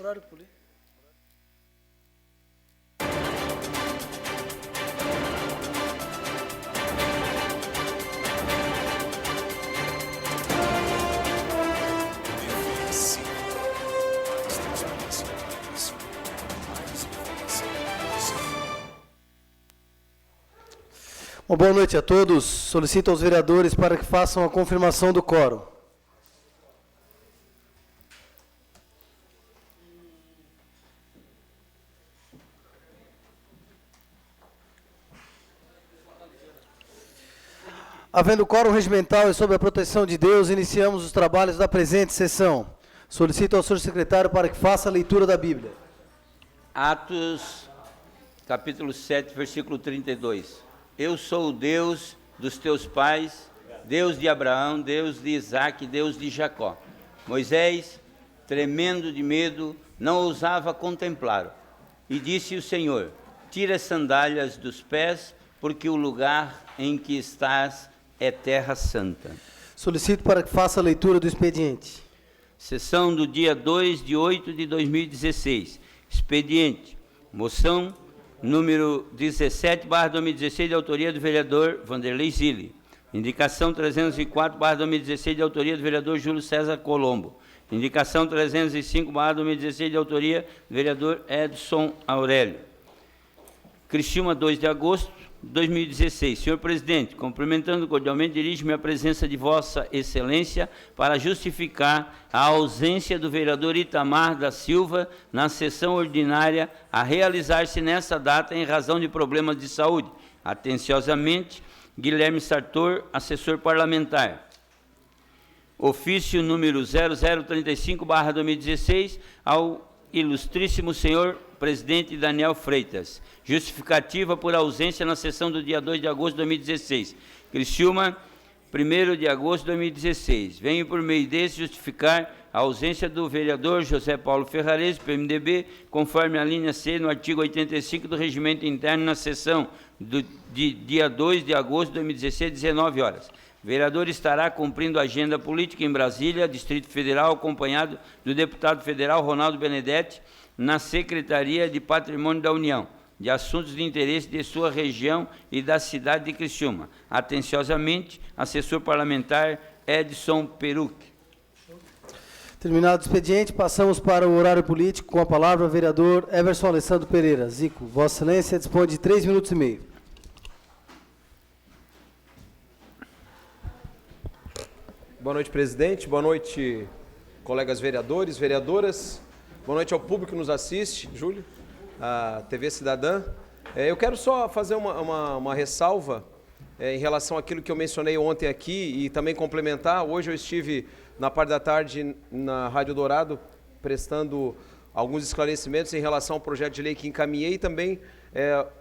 Horário político. Bom, boa noite a todos. Solicito aos vereadores para que façam a confirmação do quórum. Havendo quórum regimental e sob a proteção de Deus, iniciamos os trabalhos da presente sessão. Solicito ao senhor secretário para que faça a leitura da Bíblia. Atos, capítulo 7, versículo 32. Eu sou o Deus dos teus pais, Deus de Abraão, Deus de Isaque, Deus de Jacó. Moisés, tremendo de medo, não ousava contemplar. E disse o Senhor: tira as sandálias dos pés, porque o lugar em que estás é terra santa. Solicito para que faça a leitura do expediente. Sessão do dia 2 de 8 de 2016. Expediente. Moção número 17/2016, de autoria do vereador Vanderlei Zilli. Indicação 304/2016, de autoria do vereador Júlio César Colombo. Indicação 305/2016, de autoria do vereador Edson Aurélio. Criciúma, 2 de agosto de 2016. Senhor presidente, cumprimentando cordialmente, dirijo-me à presença de Vossa Excelência para justificar a ausência do vereador Itamar da Silva na sessão ordinária a realizar-se nessa data em razão de problemas de saúde. Atenciosamente, Guilherme Sartor, assessor parlamentar. Ofício número 0035/2016 ao ilustríssimo senhor presidente Daniel Freitas. Justificativa por ausência na sessão do dia 2 de agosto de 2016. Criciúma, 1º de agosto de 2016. Venho por meio desse justificar a ausência do vereador José Paulo Ferrarese, PMDB, conforme a linha C no artigo 85 do Regimento Interno, na sessão de dia 2 de agosto de 2016, 19 horas. O vereador estará cumprindo a agenda política em Brasília, Distrito Federal, acompanhado do deputado federal Ronaldo Benedetti, na Secretaria de Patrimônio da União, de assuntos de interesse de sua região e da cidade de Criciúma. Atenciosamente, assessor parlamentar Edson Peruc. Terminado o expediente, passamos para o horário político, com a palavra o vereador Everson Alessandro Pereira. Zico, Vossa Excelência dispõe de 3 minutos e meio. Boa noite, presidente. Boa noite, colegas vereadores, vereadoras. Boa noite ao público que nos assiste, Júlio, a TV Cidadã. Eu quero só fazer uma ressalva em relação àquilo que eu mencionei ontem aqui e também complementar. Hoje eu estive, na parte da tarde, na Rádio Dourado, prestando alguns esclarecimentos em relação ao projeto de lei que encaminhei e também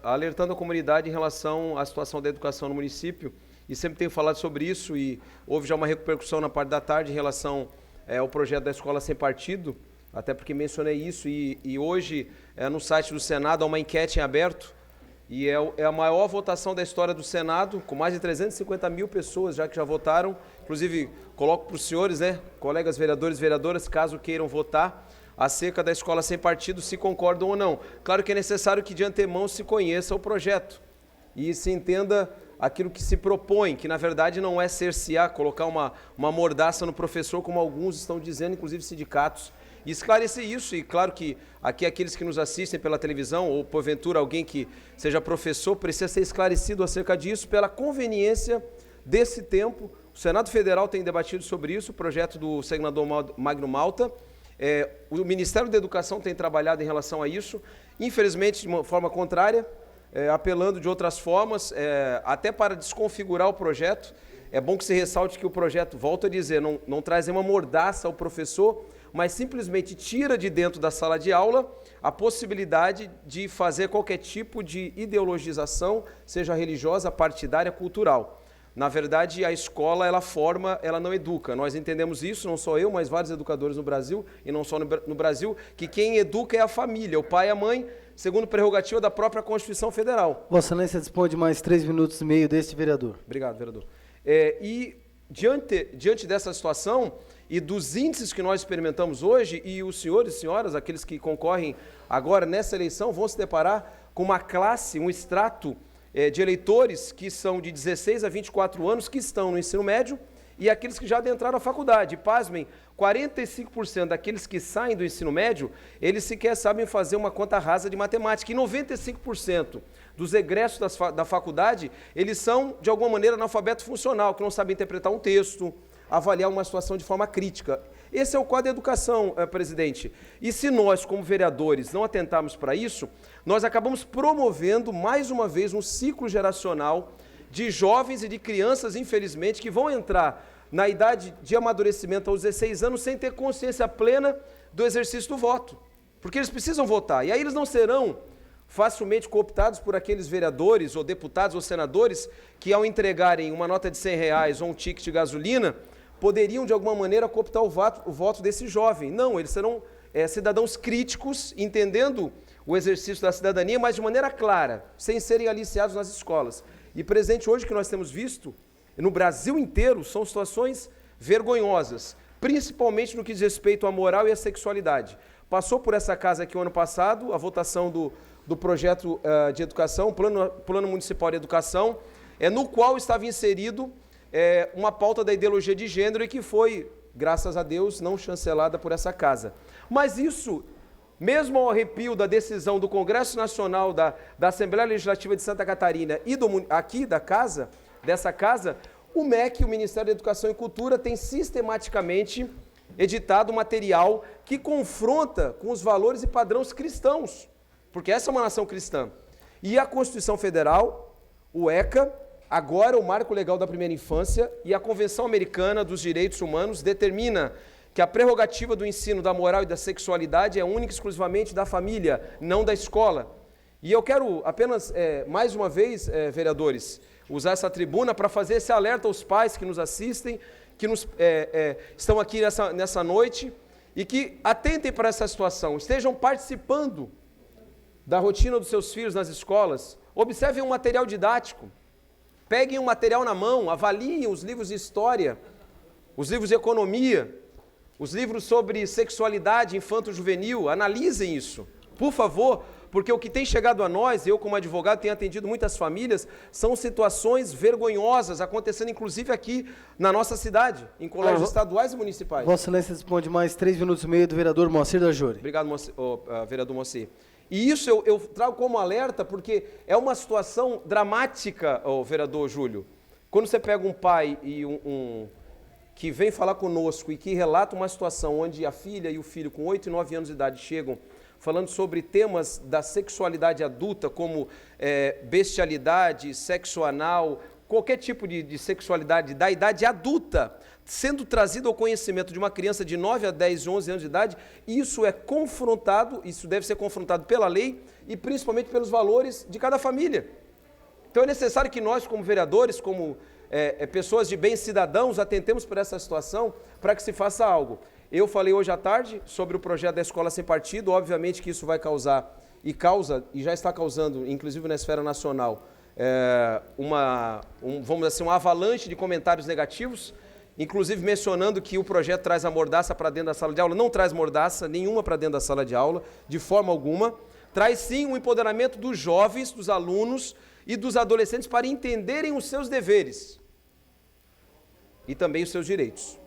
alertando a comunidade em relação à situação da educação no município. E sempre tenho falado sobre isso e houve já uma repercussão na parte da tarde em relação ao projeto da Escola Sem Partido, até porque mencionei isso, e hoje no site do Senado há uma enquete em aberto, e é a maior votação da história do Senado, com mais de 350 mil pessoas já que já votaram. Inclusive, coloco para os senhores, colegas vereadores e vereadoras, caso queiram votar, acerca da Escola Sem Partido, se concordam ou não. Claro que é necessário que de antemão se conheça o projeto e se entenda aquilo que se propõe, que na verdade não é cercear, colocar uma mordaça no professor, como alguns estão dizendo, inclusive sindicatos. E esclarecer isso, e claro que aqui aqueles que nos assistem pela televisão, ou porventura alguém que seja professor, precisa ser esclarecido acerca disso, pela conveniência desse tempo. O Senado Federal tem debatido sobre isso, o projeto do senador Magno Malta, o Ministério da Educação tem trabalhado em relação a isso, infelizmente de uma forma contrária, apelando de outras formas, até para desconfigurar o projeto. É bom que se ressalte que o projeto, volto a dizer, não traz nenhuma mordaça ao professor, mas simplesmente tira de dentro da sala de aula a possibilidade de fazer qualquer tipo de ideologização, seja religiosa, partidária, cultural. Na verdade, a escola, ela forma, ela não educa. Nós entendemos isso, não só eu, mas vários educadores no Brasil, e não só no Brasil, que quem educa é a família, o pai e a mãe, segundo prerrogativa da própria Constituição Federal. Vossa Excelência dispõe de mais 3 minutos e meio deste vereador. Obrigado, vereador. E diante dessa situação, e dos índices que nós experimentamos hoje, e os senhores e senhoras, aqueles que concorrem agora nessa eleição, vão se deparar com uma classe, um extrato de eleitores que são de 16 a 24 anos, que estão no ensino médio, e aqueles que já adentraram a faculdade. Pasmem, 45% daqueles que saem do ensino médio, eles sequer sabem fazer uma conta rasa de matemática, e 95% dos egressos da faculdade, eles são, de alguma maneira, analfabeto funcional, que não sabem interpretar um texto, avaliar uma situação de forma crítica. Esse é o quadro da educação, presidente. E se nós, como vereadores, não atentarmos para isso, nós acabamos promovendo, mais uma vez, um ciclo geracional de jovens e de crianças, infelizmente, que vão entrar na idade de amadurecimento aos 16 anos sem ter consciência plena do exercício do voto. Porque eles precisam votar. E aí eles não serão facilmente cooptados por aqueles vereadores ou deputados ou senadores que, ao entregarem uma nota de R$100 ou um ticket de gasolina, poderiam, de alguma maneira, cooptar o voto desse jovem. Não, eles serão cidadãos críticos, entendendo o exercício da cidadania, mas de maneira clara, sem serem aliciados nas escolas. E, presidente, hoje que nós temos visto, no Brasil inteiro, são situações vergonhosas, principalmente no que diz respeito à moral e à sexualidade. Passou por essa casa aqui o ano passado, a votação do projeto de educação, Plano Municipal de Educação, no qual estava inserido uma pauta da ideologia de gênero e que foi, graças a Deus, não chancelada por essa casa. Mas isso, mesmo ao arrepio da decisão do Congresso Nacional, da Assembleia Legislativa de Santa Catarina e aqui dessa casa, o MEC, o Ministério da Educação e Cultura, tem sistematicamente editado material que confronta com os valores e padrões cristãos, porque essa é uma nação cristã. E a Constituição Federal, o ECA, agora o Marco Legal da Primeira Infância e a Convenção Americana dos Direitos Humanos determina que a prerrogativa do ensino da moral e da sexualidade é única e exclusivamente da família, não da escola. E eu quero apenas, mais uma vez, vereadores, usar essa tribuna para fazer esse alerta aos pais que nos assistem, que estão aqui nessa noite e que atentem para essa situação, estejam participando da rotina dos seus filhos nas escolas, observem um material didático, peguem um material na mão, avaliem os livros de história, os livros de economia, os livros sobre sexualidade infanto-juvenil, analisem isso, por favor, porque o que tem chegado a nós, eu como advogado tenho atendido muitas famílias, são situações vergonhosas, acontecendo inclusive aqui na nossa cidade, em colégios estaduais e municipais. Vossa Excelência dispõe de mais 3 minutos e meio do vereador Moacir da Júri. Obrigado, vereador Moacir. E isso eu trago como alerta porque é uma situação dramática, vereador Júlio. Quando você pega um pai e que vem falar conosco e que relata uma situação onde a filha e o filho com 8 e 9 anos de idade chegam falando sobre temas da sexualidade adulta, como bestialidade, sexo anal, qualquer tipo de sexualidade da idade adulta, sendo trazido ao conhecimento de uma criança de 9 a 10, 11 anos de idade, isso é confrontado, isso deve ser confrontado pela lei e principalmente pelos valores de cada família. Então é necessário que nós, como vereadores, como pessoas de bem cidadãos, atentemos para essa situação para que se faça algo. Eu falei hoje à tarde sobre o projeto da Escola Sem Partido, obviamente que isso vai causar, e causa, e já está causando, inclusive na esfera nacional, vamos dizer assim, uma avalanche de comentários negativos, inclusive mencionando que o projeto traz a mordaça para dentro da sala de aula. Não traz mordaça nenhuma para dentro da sala de aula, de forma alguma. Traz sim o empoderamento dos jovens, dos alunos e dos adolescentes para entenderem os seus deveres e também os seus direitos.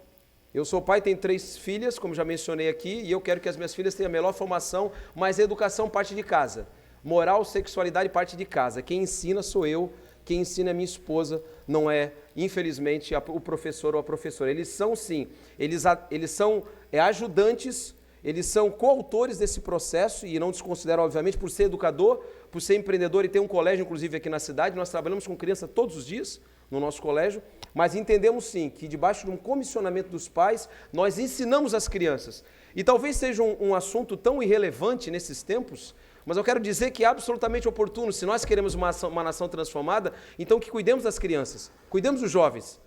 Eu sou pai, tenho 3 filhas, como já mencionei aqui, e eu quero que as minhas filhas tenham a melhor formação, mas a educação parte de casa. Moral, sexualidade parte de casa. Quem ensina sou eu, quem ensina é minha esposa, não é, infelizmente, o professor ou a professora. Eles são, sim, eles são ajudantes, eles são coautores desse processo, e não desconsidero, obviamente, por ser educador, por ser empreendedor e ter um colégio, inclusive, aqui na cidade. Nós trabalhamos com criança todos os dias no nosso colégio, mas entendemos, sim, que debaixo de um comissionamento dos pais, nós ensinamos as crianças. E talvez seja um assunto tão irrelevante nesses tempos, mas eu quero dizer que é absolutamente oportuno. Se nós queremos uma nação transformada, então que cuidemos das crianças, cuidemos dos jovens.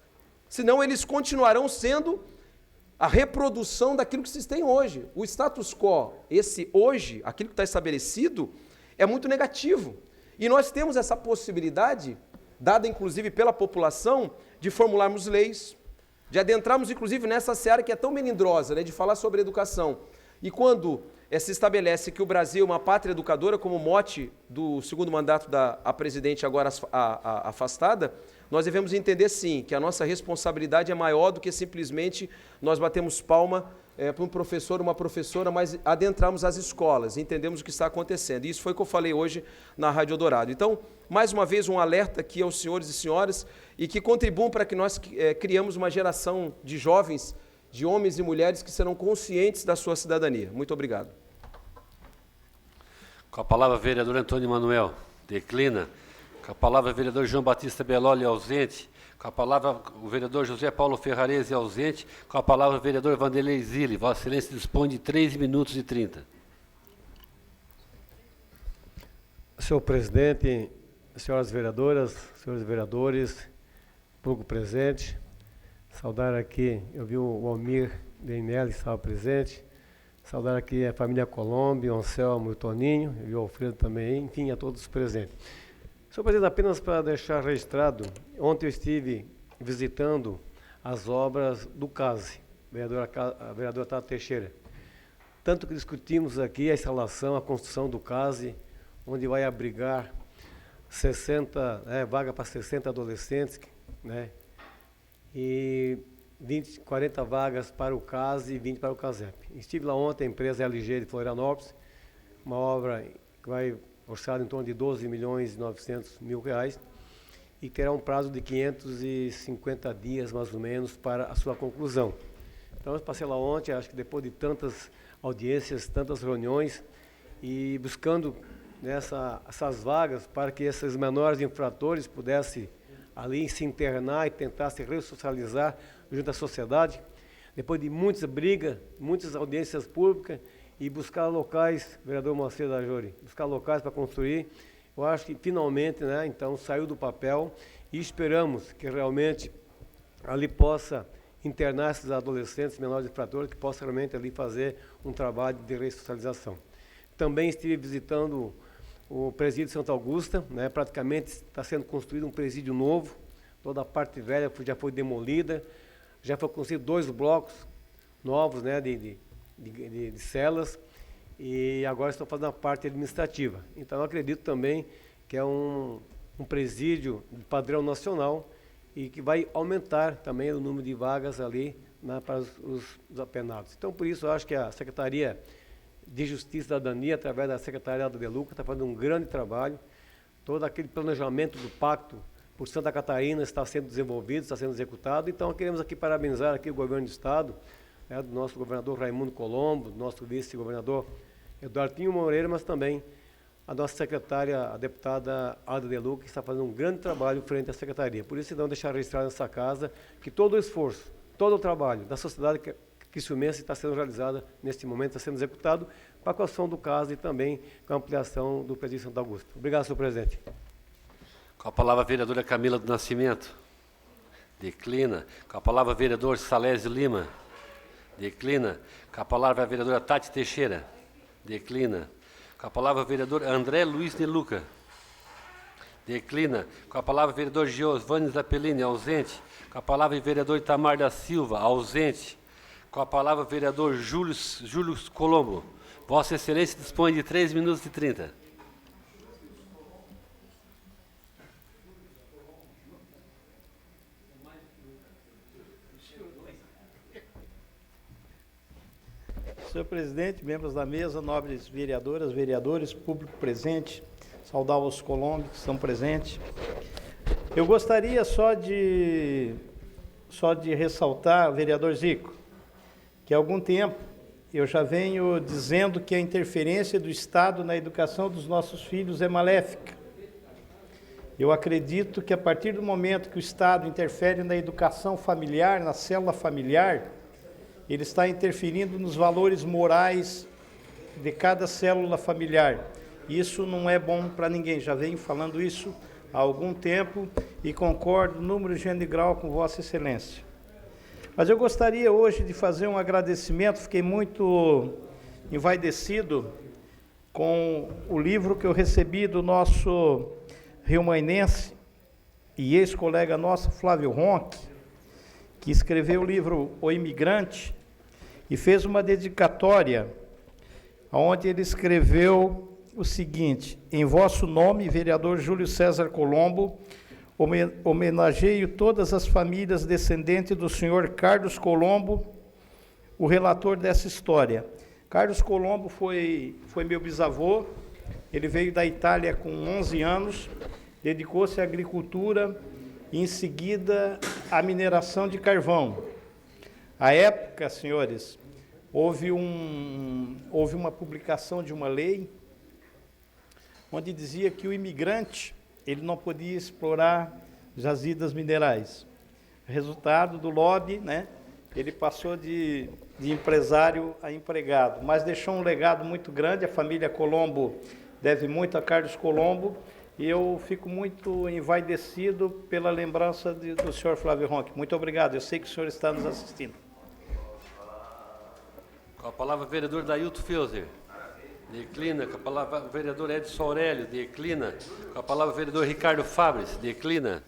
Senão eles continuarão sendo a reprodução daquilo que se tem hoje. O status quo, esse hoje, aquilo que está estabelecido, é muito negativo. E nós temos essa possibilidade, dada inclusive pela população, de formularmos leis, de adentrarmos, inclusive, nessa seara que é tão melindrosa, né, de falar sobre educação. E quando se estabelece que o Brasil é uma pátria educadora, como mote do segundo mandato da presidente agora afastada, nós devemos entender, sim, que a nossa responsabilidade é maior do que simplesmente nós batemos palma para um professor, uma professora, mas adentrarmos as escolas, entendemos o que está acontecendo. E isso foi o que eu falei hoje na Rádio Eldorado. Então, mais uma vez, um alerta aqui aos senhores e senhoras e que contribuam para que nós criamos uma geração de jovens, de homens e mulheres que serão conscientes da sua cidadania. Muito obrigado. Com a palavra, vereador Antônio Manuel. Declina. Com a palavra, vereador João Batista Belloli, ausente. Com a palavra, o vereador José Paulo Ferrarese, ausente. Com a palavra, o vereador Vanderlei Zilli. Vossa Excelência dispõe de 3 minutos e 30. Senhor presidente, senhoras vereadoras, senhores vereadores, público presente, saudar aqui, eu vi o Almir Deinelli estava presente, saudar aqui a família Colombo, o Anselmo e o Toninho, e o Alfredo também, enfim, a todos presentes. Senhor presidente, apenas para deixar registrado, ontem eu estive visitando as obras do CASE, a vereadora Tata Teixeira. Tanto que discutimos aqui a instalação, a construção do CASE, onde vai abrigar 60, vaga para 60 adolescentes, né? E 40 vagas para o CASE e 20 para o CASEP. Estive lá ontem, a empresa LG de Florianópolis, uma obra que vai orçada em torno de 12 milhões e 900 mil reais e terá um prazo de 550 dias, mais ou menos, para a sua conclusão. Então, eu passei lá ontem, acho que depois de tantas audiências, tantas reuniões, e buscando essas vagas para que esses menores infratores pudessem ali se internar e tentar se ressocializar junto à sociedade, depois de muitas brigas, muitas audiências públicas, e buscar locais, vereador Macedo Ajori, buscar locais para construir. Eu acho que finalmente, então, saiu do papel e esperamos que realmente ali possa internar esses adolescentes, menores infratores, que possam realmente ali fazer um trabalho de ressocialização. Também estive visitando o presídio de Santa Augusta, praticamente está sendo construído um presídio novo, toda a parte velha já foi demolida, já foi construído 2 blocos novos, de celas, e agora estão fazendo a parte administrativa. Então, eu acredito também que é um presídio de padrão nacional e que vai aumentar também o número de vagas ali para os apenados. Então, por isso, eu acho que a Secretaria de Justiça e Cidadania, através da Secretariado de Lucas, está fazendo um grande trabalho. Todo aquele planejamento do pacto por Santa Catarina está sendo desenvolvido, está sendo executado. Então, queremos aqui parabenizar aqui o governo do Estado, do nosso governador Raimundo Colombo, do nosso vice-governador Eduardinho Moreira, mas também a nossa secretária, a deputada Ada De Luca, que está fazendo um grande trabalho frente à secretaria. Por isso, não deixar registrado nessa casa que todo o esforço, todo o trabalho da sociedade criciumense está sendo realizado neste momento, está sendo executado para a construção do CASE e também com a ampliação do presídio Santa Augusta. Obrigado, senhor presidente. Com a palavra, a vereadora Camila do Nascimento. Declina. Com a palavra, vereador Salésio Lima. Declina. Com a palavra, a vereadora Tati Teixeira. Declina. Com a palavra, o vereador André Luiz de Luca. Declina. Com a palavra, o vereador Giovanni Zappellini, ausente. Com a palavra, o vereador Itamar da Silva, ausente. Com a palavra, o vereador Júlio Colombo. Vossa Excelência dispõe de 3 minutos e 30. Senhor presidente, membros da mesa, nobres vereadoras, vereadores, público presente, saudar os Colombo que estão presentes. Eu gostaria só de ressaltar, vereador Zico, que há algum tempo eu já venho dizendo que a interferência do Estado na educação dos nossos filhos é maléfica. Eu acredito que a partir do momento que o Estado interfere na educação familiar, na célula familiar, ele está interferindo nos valores morais de cada célula familiar. Isso não é bom para ninguém, já venho falando isso há algum tempo e concordo, número, gênero e grau com Vossa Excelência. Mas eu gostaria hoje de fazer um agradecimento, fiquei muito envaidecido com o livro que eu recebi do nosso riomainense e ex-colega nosso, Flávio Ronque, que escreveu o livro O Imigrante, e fez uma dedicatória, onde ele escreveu o seguinte: em vosso nome, vereador Júlio César Colombo, homenageio todas as famílias descendentes do senhor Carlos Colombo, o relator dessa história. Carlos Colombo foi meu bisavô, ele veio da Itália com 11 anos, dedicou-se à agricultura e, em seguida, à mineração de carvão. À época, senhores, houve uma publicação de uma lei onde dizia que o imigrante ele não podia explorar jazidas minerais. Resultado do lobby, né? Ele passou de empresário a empregado, mas deixou um legado muito grande. A família Colombo deve muito a Carlos Colombo, e eu fico muito envaidecido pela lembrança do senhor Flávio Ronque. Muito obrigado, eu sei que o senhor está nos assistindo. Com a palavra, o vereador Dailton Feuser. Declina. Com a palavra, o vereador Edson Aurélio. Declina. Com a palavra, o vereador Ricardo Fabres. Declina.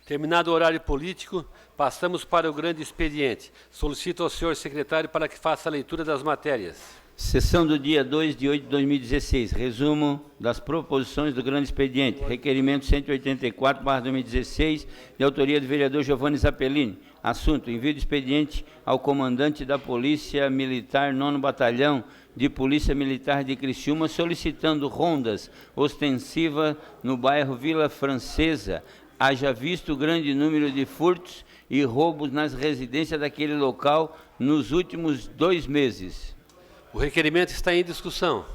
Terminado o horário político, passamos para o grande expediente. Solicito ao senhor secretário para que faça a leitura das matérias. Sessão do dia 2 de 8 de 2016. Resumo das proposições do grande expediente. Requerimento 184/2016, de autoria do vereador Giovanni Zappellini. Assunto: envio de expediente ao comandante da Polícia Militar 9º Batalhão de Polícia Militar de Criciúma, solicitando rondas ostensivas no bairro Vila Francesa, haja visto o grande número de furtos e roubos nas residências daquele local nos últimos 2 meses. O requerimento está em discussão.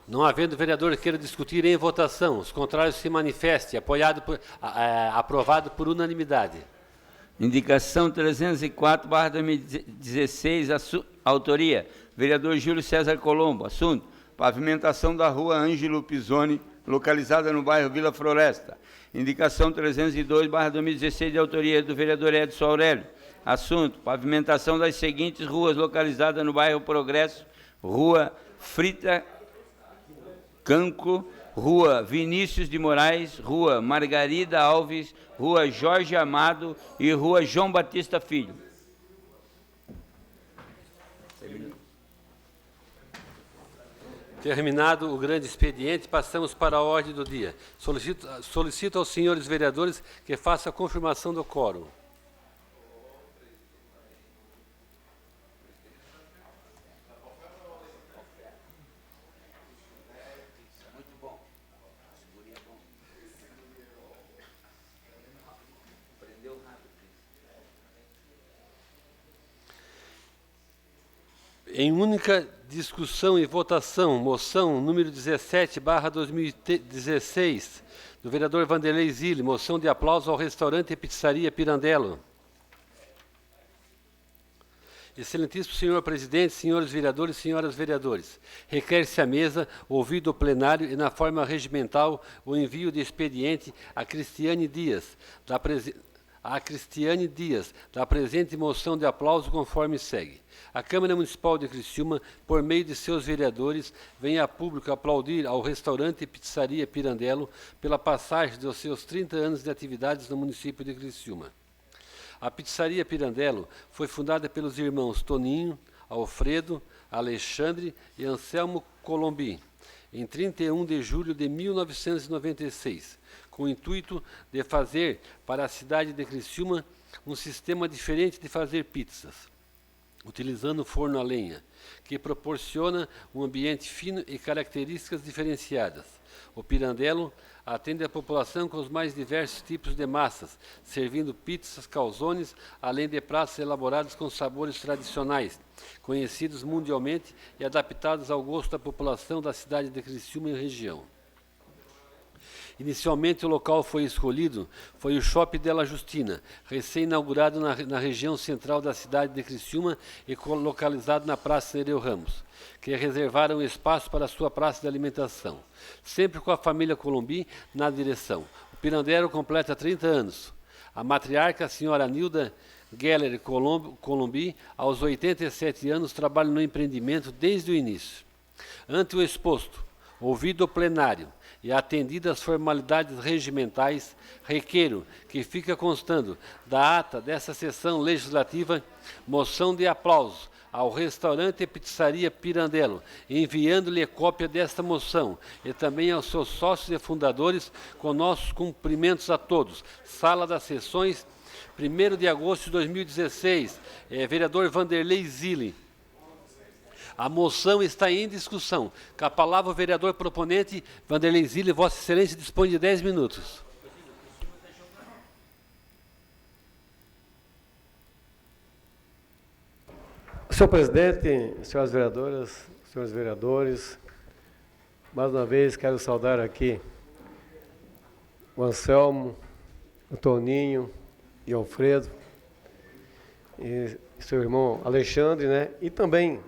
Não havendo vereador que queira discutir em votação, os contrários se manifestem. Aprovado por unanimidade. Indicação 304/2016, autoria, vereador Júlio César Colombo. Assunto: pavimentação da rua Ângelo Pisoni, localizada no bairro Vila Floresta. Indicação 302/2016, de autoria do vereador Edson Aurélio. Assunto: pavimentação das seguintes ruas localizadas no bairro Progresso: Rua Frita Canco, Rua Vinícius de Moraes, Rua Margarida Alves, Rua Jorge Amado e Rua João Batista Filho. Terminado o grande expediente, passamos para a ordem do dia. Solicito aos senhores vereadores que façam a confirmação do quórum. Em única discussão e votação, moção número 17/2016, do vereador Vanderlei Zilli, moção de aplauso ao restaurante e pizzaria Pirandello. Excelentíssimo senhor presidente, senhores vereadores, senhoras vereadores, requer-se à mesa, ouvido o plenário e na forma regimental, o envio de expediente a Cristiane Dias, da presente moção de aplauso conforme segue. A Câmara Municipal de Criciúma, por meio de seus vereadores, vem a público aplaudir ao restaurante e pizzaria Pirandello pela passagem dos seus 30 anos de atividades no município de Criciúma. A pizzaria Pirandello foi fundada pelos irmãos Toninho, Alfredo, Alexandre e Anselmo Colombi, em 31 de julho de 1996, com o intuito de fazer para a cidade de Criciúma um sistema diferente de fazer pizzas, utilizando forno a lenha, que proporciona um ambiente fino e características diferenciadas. O Pirandello atende a população com os mais diversos tipos de massas, servindo pizzas, calzones, além de pratos elaborados com sabores tradicionais, conhecidos mundialmente e adaptados ao gosto da população da cidade de Criciúma e região. Inicialmente, o local foi escolhido foi o Shopping Della Justina, recém-inaugurado na região central da cidade de Criciúma e localizado na Praça Nereu Ramos, que reservaram espaço para a sua praça de alimentação, sempre com a família Colombi na direção. O Pirandello completa 30 anos. A matriarca, a senhora Nilda Geller Colombi, aos 87 anos, trabalha no empreendimento desde o início. Ante o exposto, ouvido o plenário, e atendidas as formalidades regimentais, requeiro que fica constando da ata dessa sessão legislativa moção de aplauso ao restaurante e pizzaria Pirandello, enviando-lhe cópia desta moção, e também aos seus sócios e fundadores, com nossos cumprimentos a todos. Sala das Sessões, 1º de agosto de 2016, vereador Vanderlei Zilli. A moção está em discussão. Com a palavra o vereador proponente, Vanderlei Zilli, Vossa Excelência dispõe de 10 minutos. Senhor presidente, senhoras vereadoras, senhores vereadores, mais uma vez quero saudar aqui o Anselmo, o Toninho e o Alfredo, e seu irmão Alexandre, né? E também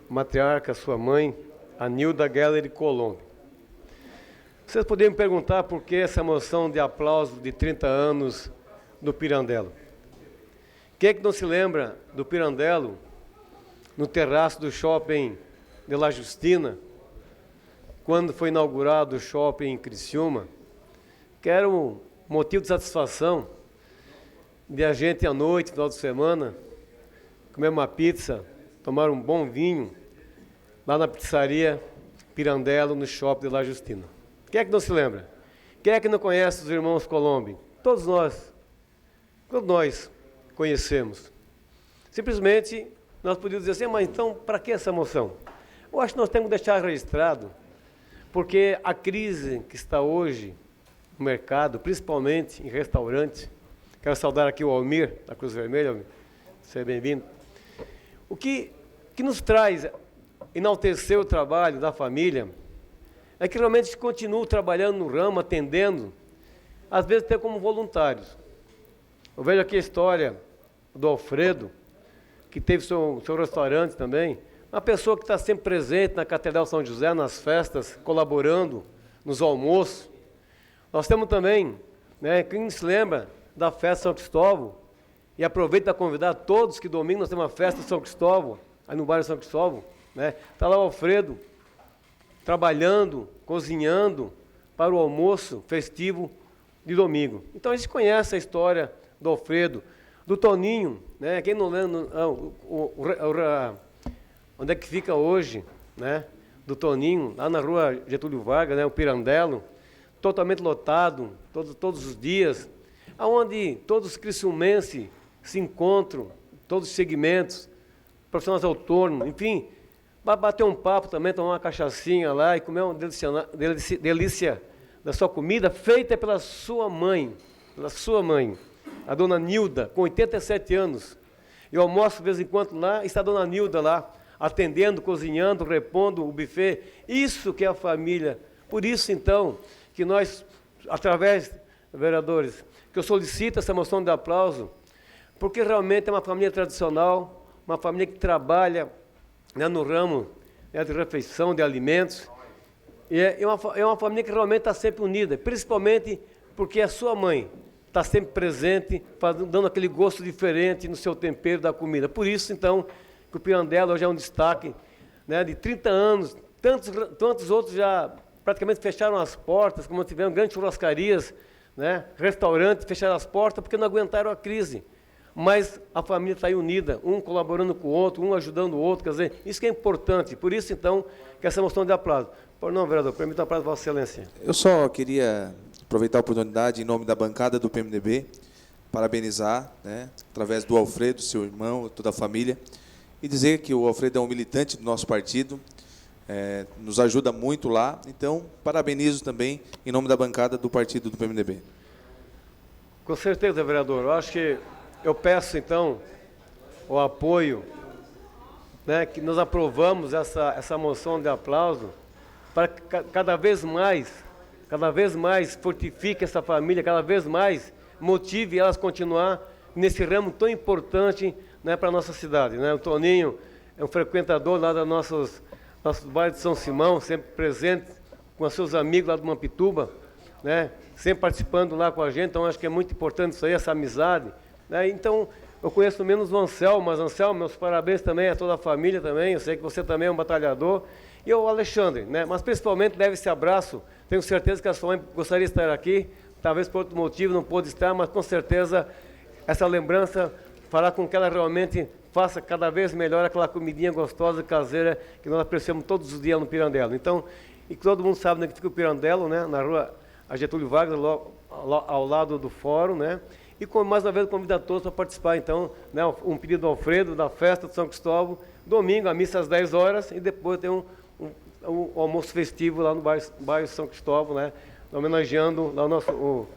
a matriarca, sua mãe, a Nilda Geller Colombo. Vocês poderiam me perguntar por que essa moção de aplauso de 30 anos do Pirandello? Quem é que não se lembra do Pirandello no terraço do shopping de La Justina, quando foi inaugurado o shopping em Criciúma, que era um motivo de satisfação de a gente à noite, final de semana, comer uma pizza, tomar um bom vinho, lá na pizzaria Pirandello, no shopping de La Justina. Quem é que não se lembra? Quem é que não conhece os irmãos Colombo? Todos nós conhecemos. Simplesmente, nós podíamos dizer assim, mas então, para que essa moção? Eu acho que nós temos que deixar registrado, porque a crise que está hoje no mercado, principalmente em restaurantes, quero saudar aqui o Almir, da Cruz Vermelha, Almir, seja bem-vindo. O que nos traz enaltecer o trabalho da família é que realmente continuam trabalhando no ramo, atendendo, às vezes até como voluntários. Eu vejo aqui a história do Alfredo, que teve seu restaurante também, uma pessoa que está sempre presente na Catedral São José, nas festas, colaborando, nos almoços. Nós temos também, né, quem se lembra da festa São Cristóvão, e aproveito para convidar todos que domingo nós temos uma festa São Cristóvão, aí no bairro São Cristóvão, né? Está lá o Alfredo, trabalhando, cozinhando para o almoço festivo de domingo. Então a gente conhece a história do Alfredo, do Toninho, né? Quem não lembra, onde é que fica hoje, né? Do Toninho, lá na rua Getúlio Vargas, né? O Pirandello, totalmente lotado, todos os dias, aonde todos os criciumenses se encontram, todos os segmentos, profissionais autônomos, enfim, bater um papo também, tomar uma cachaçinha lá e comer uma delícia da sua comida, feita pela sua mãe, a dona Nilda, com 87 anos. Eu almoço de vez em quando lá, e está a dona Nilda lá, atendendo, cozinhando, repondo o buffet. Isso que é a família. Por isso, então, que nós, através, vereadores, que eu solicito essa moção de aplauso, porque realmente é uma família tradicional, uma família que trabalha, né, no ramo, né, de refeição, de alimentos, e é uma família que realmente está sempre unida, principalmente porque a sua mãe está sempre presente, dando aquele gosto diferente no seu tempero da comida. Por isso, então, que o Pirandello hoje é um destaque, né, de 30 anos, tantos outros já praticamente fecharam as portas, como tiveram grandes churrascarias, né, restaurantes fecharam as portas porque não aguentaram a crise. Mas a família está aí unida, um colaborando com o outro, um ajudando o outro, quer dizer, isso que é importante. Por isso, então, que essa moção de aplauso. Por não, vereador, permita um aplauso, Vossa Excelência. Eu só queria aproveitar a oportunidade, em nome da bancada do PMDB, parabenizar, né, através do Alfredo, seu irmão, toda a família, e dizer que o Alfredo é um militante do nosso partido, nos ajuda muito lá, então, parabenizo também, em nome da bancada do partido do PMDB. Com certeza, vereador. Eu acho que eu peço, então, o apoio, né, que nós aprovamos essa moção de aplauso, para que cada vez mais fortifique essa família, cada vez mais motive elas a continuar nesse ramo tão importante, né, para a nossa cidade, né? O Toninho é um frequentador lá dos nossos bairros de São Simão, sempre presente com os seus amigos lá do Mampituba, né, sempre participando lá com a gente, então acho que é muito importante isso aí, essa amizade, né? Então, Eu conheço menos o Anselmo, mas Anselmo, meus parabéns também a toda a família também, eu sei que você também é um batalhador, e o Alexandre, né? Mas principalmente leve esse abraço, tenho certeza que a sua mãe gostaria de estar aqui, talvez por outro motivo não pôde estar, mas com certeza essa lembrança fará com que ela realmente faça cada vez melhor aquela comidinha gostosa, caseira, que nós apreciamos todos os dias no Pirandello. Então, e todo mundo sabe onde que fica o Pirandello, né? Na rua Getúlio Vargas, ao lado do fórum, né? E mais uma vez convido a todos para participar, então, né, um pedido do Alfredo, da festa de São Cristóvão, domingo, a missa às 10 horas, e depois tem um almoço festivo lá no bairro São Cristóvão, né, homenageando lá o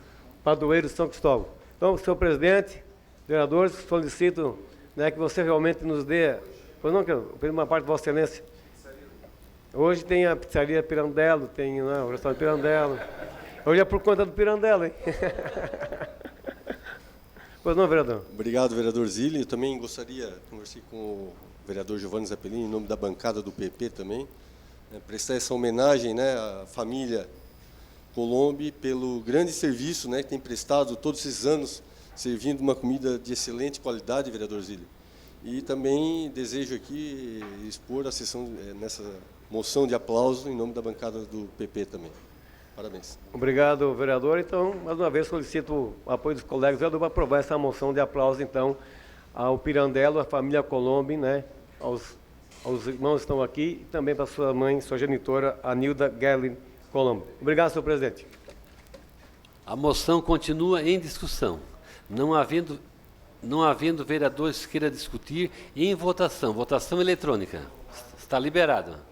padroeiro de São Cristóvão. Então, senhor presidente, vereadores, solicito, né, que você realmente nos dê, pois não, uma parte de Vossa Excelência. Hoje tem a pizzaria Pirandello, tem, né, o restaurante Pirandello. Hoje é por conta do Pirandello, hein? Pois não, vereador? Obrigado, vereador Zilli. Eu também gostaria, conversei com o vereador Giovanni Zappellini, em nome da bancada do PP também, né, prestar essa homenagem, né, à família Colombi pelo grande serviço, né, que tem prestado todos esses anos, servindo uma comida de excelente qualidade, vereador Zilli. E também desejo aqui expor a sessão nessa moção de aplauso em nome da bancada do PP também. Parabéns. Obrigado, vereador. Então, mais uma vez, solicito o apoio dos colegas vereadores para aprovar essa moção de aplauso, então, ao Pirandello, à família Colombi, né, aos irmãos que estão aqui, e também para sua mãe, sua genitora, Anilda Gerlin Colombi. Obrigado, senhor presidente. A moção continua em discussão. Não havendo vereadores que queira discutir, em votação. Votação eletrônica. Está liberado.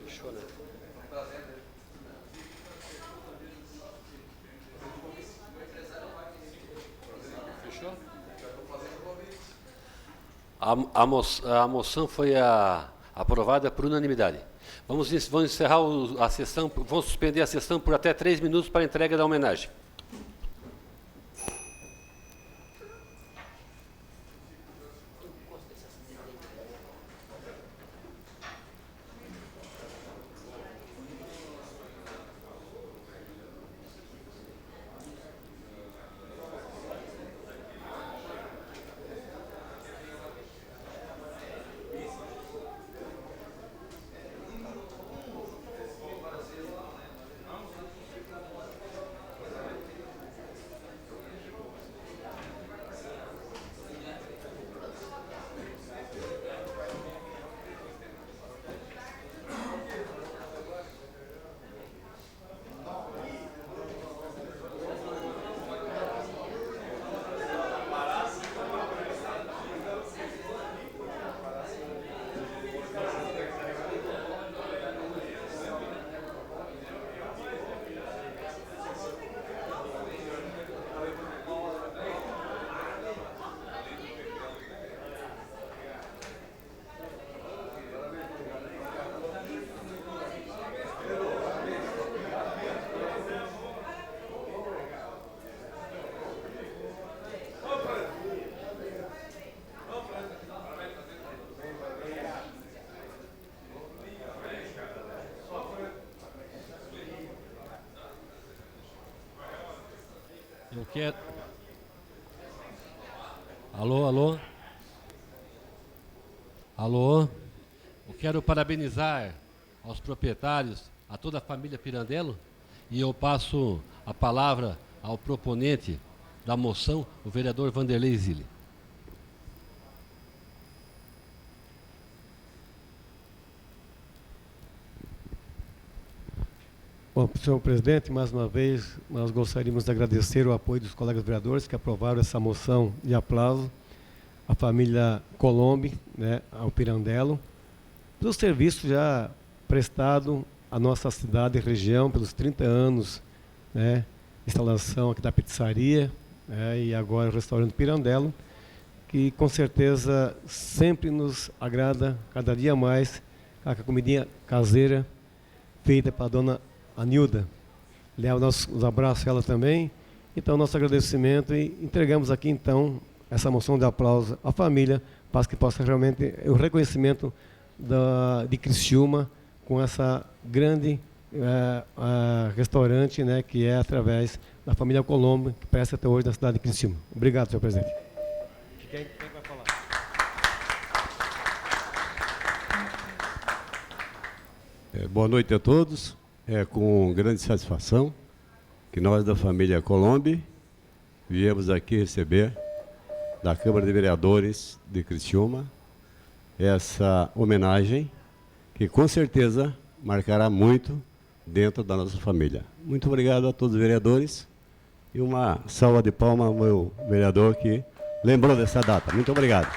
Fechou, né? Fechou? A moção foi aprovada por unanimidade. Vamos encerrar a sessão, vamos suspender a sessão por até 3 minutos para a entrega da homenagem. Eu quero... Alô, alô? Alô? Eu quero parabenizar aos proprietários, a toda a família Pirandello, e eu passo a palavra ao proponente da moção, o vereador Vanderlei Zilli. Bom, senhor presidente, mais uma vez, nós gostaríamos de agradecer o apoio dos colegas vereadores que aprovaram essa moção de aplauso à família Colombi, né, ao Pirandello, pelo serviço já prestado à nossa cidade e região, pelos 30 anos, né, instalação aqui da pizzaria, né, e agora o restaurante Pirandello, que com certeza sempre nos agrada cada dia mais a comidinha caseira feita para a dona Anilda. leva os abraços a ela também. Então, nosso agradecimento e entregamos aqui, então, essa moção de aplauso à família, para que possa realmente o reconhecimento de Criciúma com essa grande restaurante, né, que é através da família Colombo, que presta até hoje na cidade de Criciúma. Obrigado, senhor presidente. Quem vai falar? Boa noite a todos. É com grande satisfação que nós da família Colombo viemos aqui receber da Câmara de Vereadores de Criciúma essa homenagem que com certeza marcará muito dentro da nossa família. Muito obrigado a todos os vereadores e uma salva de palmas ao meu vereador que lembrou dessa data. Muito obrigado.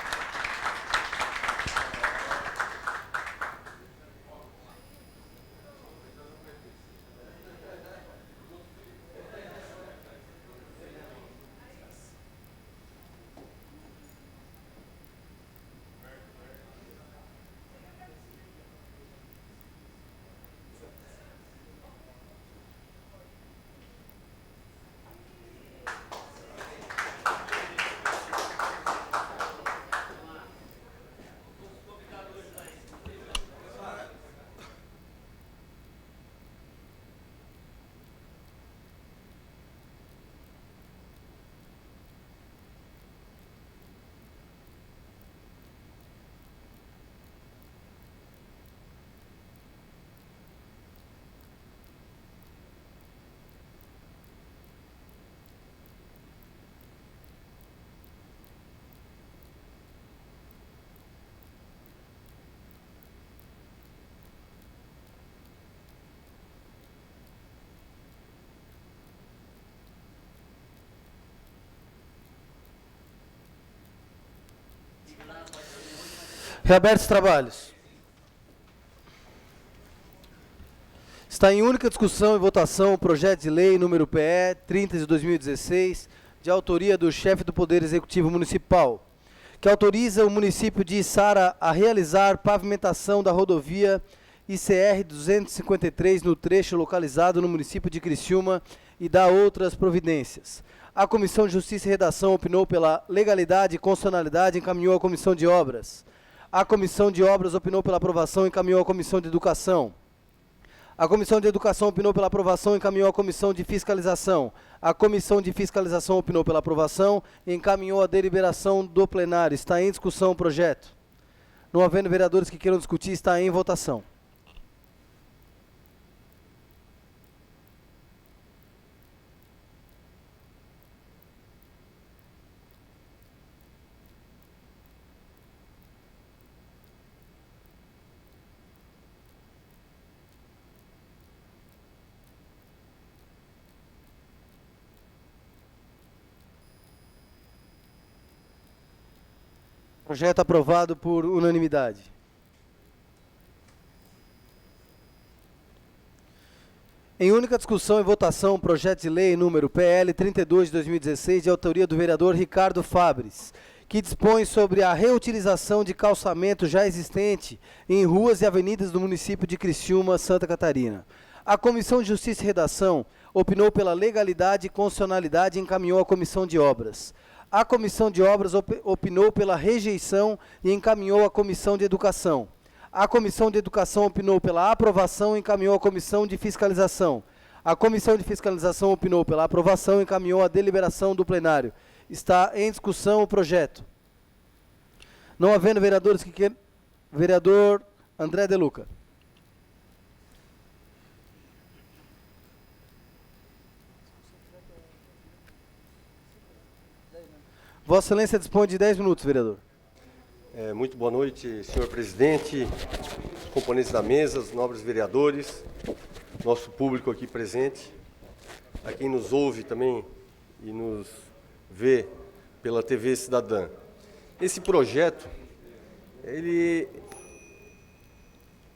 Reabertos os trabalhos. Está em única discussão e votação o projeto de lei número PE 30 de 2016, de autoria do chefe do Poder Executivo Municipal, que autoriza o município de Içara a realizar pavimentação da rodovia ICR 253 no trecho localizado no município de Criciúma e dá outras providências. A Comissão de Justiça e Redação opinou pela legalidade e constitucionalidade e encaminhou à Comissão de Obras. A Comissão de Obras opinou pela aprovação e encaminhou à Comissão de Educação. A Comissão de Educação opinou pela aprovação e encaminhou à Comissão de Fiscalização. A Comissão de Fiscalização opinou pela aprovação e encaminhou à deliberação do plenário. Está em discussão o projeto. Não havendo vereadores que queiram discutir, está em votação. Projeto aprovado por unanimidade. Em única discussão e votação, o projeto de lei número PL 32 de 2016, de autoria do vereador Ricardo Fabres, que dispõe sobre a reutilização de calçamento já existente em ruas e avenidas do município de Criciúma, Santa Catarina. A Comissão de Justiça e Redação opinou pela legalidade e constitucionalidade e encaminhou à Comissão de Obras. A Comissão de Obras opinou pela rejeição e encaminhou à Comissão de Educação. A Comissão de Educação opinou pela aprovação e encaminhou à Comissão de Fiscalização. A Comissão de Fiscalização opinou pela aprovação e encaminhou à deliberação do plenário. Está em discussão o projeto. Não havendo vereadores que queiram... Vereador André De Luca. Vossa Excelência dispõe de 10 minutos, vereador. Muito boa noite, senhor presidente, componentes da mesa, os nobres vereadores, nosso público aqui presente, a quem nos ouve também e nos vê pela TV Cidadã. Esse projeto, ele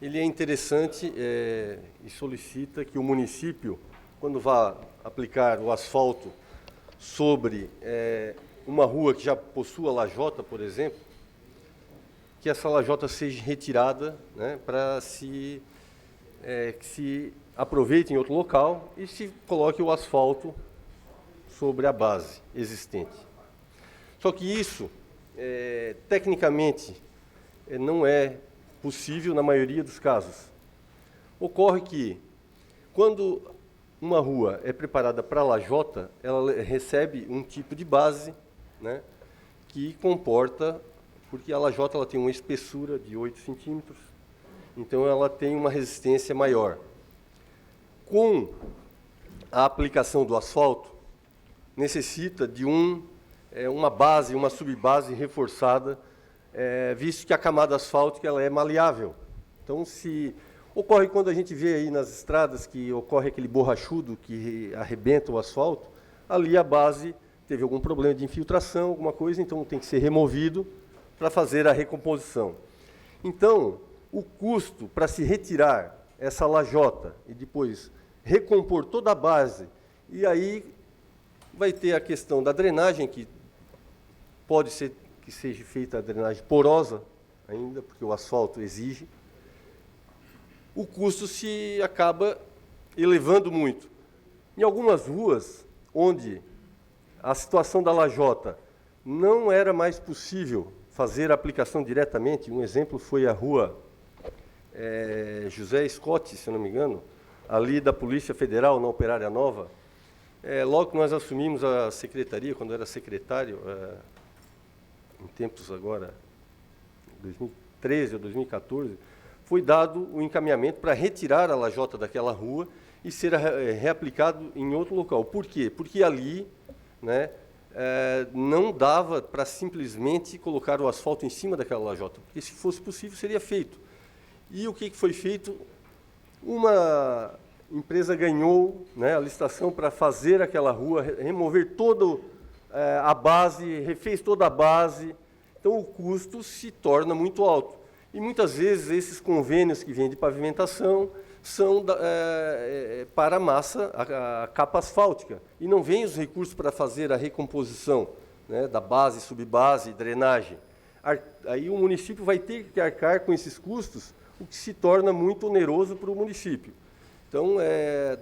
é interessante e solicita que o município, quando vá aplicar o asfalto sobre uma rua que já possua lajota, por exemplo, que essa lajota seja retirada, né, para que se aproveite em outro local e se coloque o asfalto sobre a base existente. Só que isso, tecnicamente, não é possível na maioria dos casos. Ocorre que, quando uma rua é preparada para a lajota, ela recebe um tipo de base, né, que comporta, porque a lajota ela tem uma espessura de 8 centímetros, então ela tem uma resistência maior. Com a aplicação do asfalto, necessita de uma base, uma subbase reforçada, visto que a camada asfáltica ela é maleável. Então, ocorre quando a gente vê aí nas estradas que ocorre aquele borrachudo que arrebenta o asfalto, ali a base teve algum problema de infiltração, alguma coisa, então tem que ser removido para fazer a recomposição. Então, o custo para se retirar essa lajota e depois recompor toda a base, e aí vai ter a questão da drenagem, que pode ser que seja feita a drenagem porosa ainda, porque o asfalto exige, o custo se acaba elevando muito. Em algumas ruas, onde a situação da lajota não era mais possível fazer a aplicação diretamente, um exemplo foi a rua José Scott, se não me engano, ali da Polícia Federal, na Operária Nova. Logo que nós assumimos a secretaria, quando eu era secretário, em tempos agora, 2013 ou 2014, foi dado o encaminhamento para retirar a lajota daquela rua e ser reaplicado em outro local. Por quê? Porque ali, né, não dava para simplesmente colocar o asfalto em cima daquela lajota, porque se fosse possível seria feito. E o que foi feito? Uma empresa ganhou, né, a licitação para fazer aquela rua, remover toda a base, refez toda a base, então o custo se torna muito alto. E muitas vezes esses convênios que vêm de pavimentação são para a massa, a capa asfáltica, e não vêm os recursos para fazer a recomposição, né, da base, subbase, drenagem. Aí o município vai ter que arcar com esses custos, o que se torna muito oneroso para o município. Então,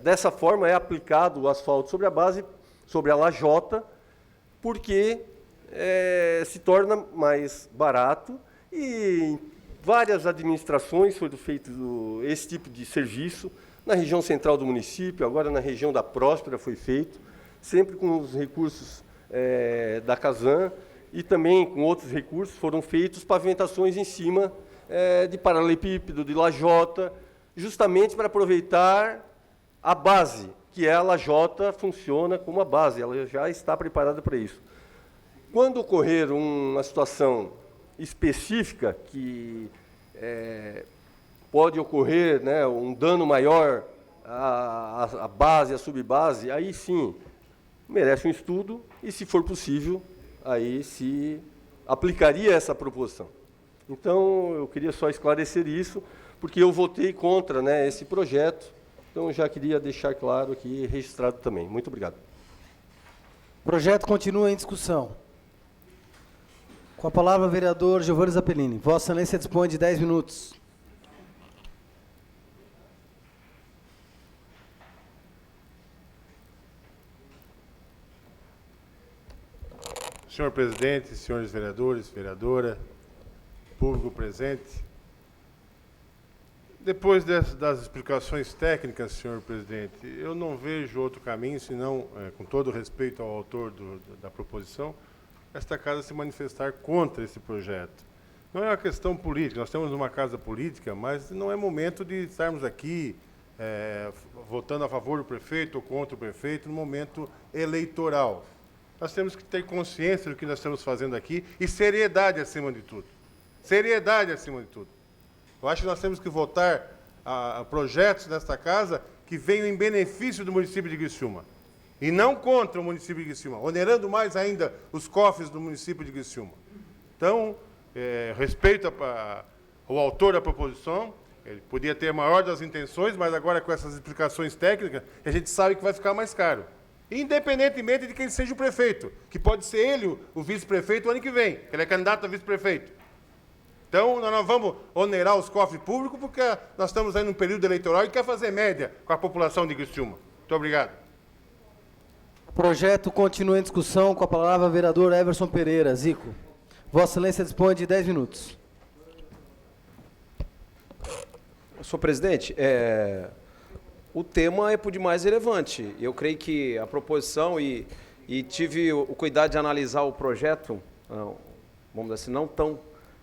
dessa forma, é aplicado o asfalto sobre a base, sobre a lajota, porque se torna mais barato e várias administrações foram feitas esse tipo de serviço, na região central do município, agora na região da Próspera foi feito, sempre com os recursos da Casan e também com outros recursos foram feitos pavimentações em cima de paralelepípedo, de lajota, justamente para aproveitar a base, que a lajota funciona como a base, ela já está preparada para isso. Quando ocorrer uma situação específica que pode ocorrer, né, um dano maior à base, à subbase, aí sim merece um estudo e, se for possível, aí se aplicaria essa proposição. Então, eu queria só esclarecer isso, porque eu votei contra, né, esse projeto, então eu já queria deixar claro aqui, registrado também. Muito obrigado. O projeto continua em discussão. Com a palavra, o vereador Giovanni Zappellini. Vossa Excelência dispõe de 10 minutos. Senhor presidente, senhores vereadores, vereadora, público presente. Depois das explicações técnicas, senhor presidente, eu não vejo outro caminho, senão, com todo respeito ao autor da proposição, esta casa se manifestar contra esse projeto. Não é uma questão política, nós temos uma casa política, mas não é momento de estarmos aqui votando a favor do prefeito ou contra o prefeito no momento eleitoral. Nós temos que ter consciência do que nós estamos fazendo aqui e seriedade acima de tudo. Seriedade acima de tudo. Eu acho que nós temos que votar a projetos nesta casa que venham em benefício do município de Criciúma. E não contra o município de Criciúma, onerando mais ainda os cofres do município de Criciúma. Então, respeito ao autor da proposição, ele podia ter a maior das intenções, mas agora com essas explicações técnicas, a gente sabe que vai ficar mais caro. Independentemente de quem seja o prefeito, que pode ser ele o vice-prefeito o ano que vem, que ele é candidato a vice-prefeito. Então, nós não vamos onerar os cofres públicos porque nós estamos aí num período eleitoral e quer fazer média com a população de Criciúma. Muito obrigado. O projeto continua em discussão. Com a palavra, o vereador Everson Pereira. Zico. Vossa Excelência dispõe de 10 minutos. Senhor presidente, o tema é por demais relevante. Eu creio que a proposição e tive o cuidado de analisar o projeto, vamos dizer assim, não tão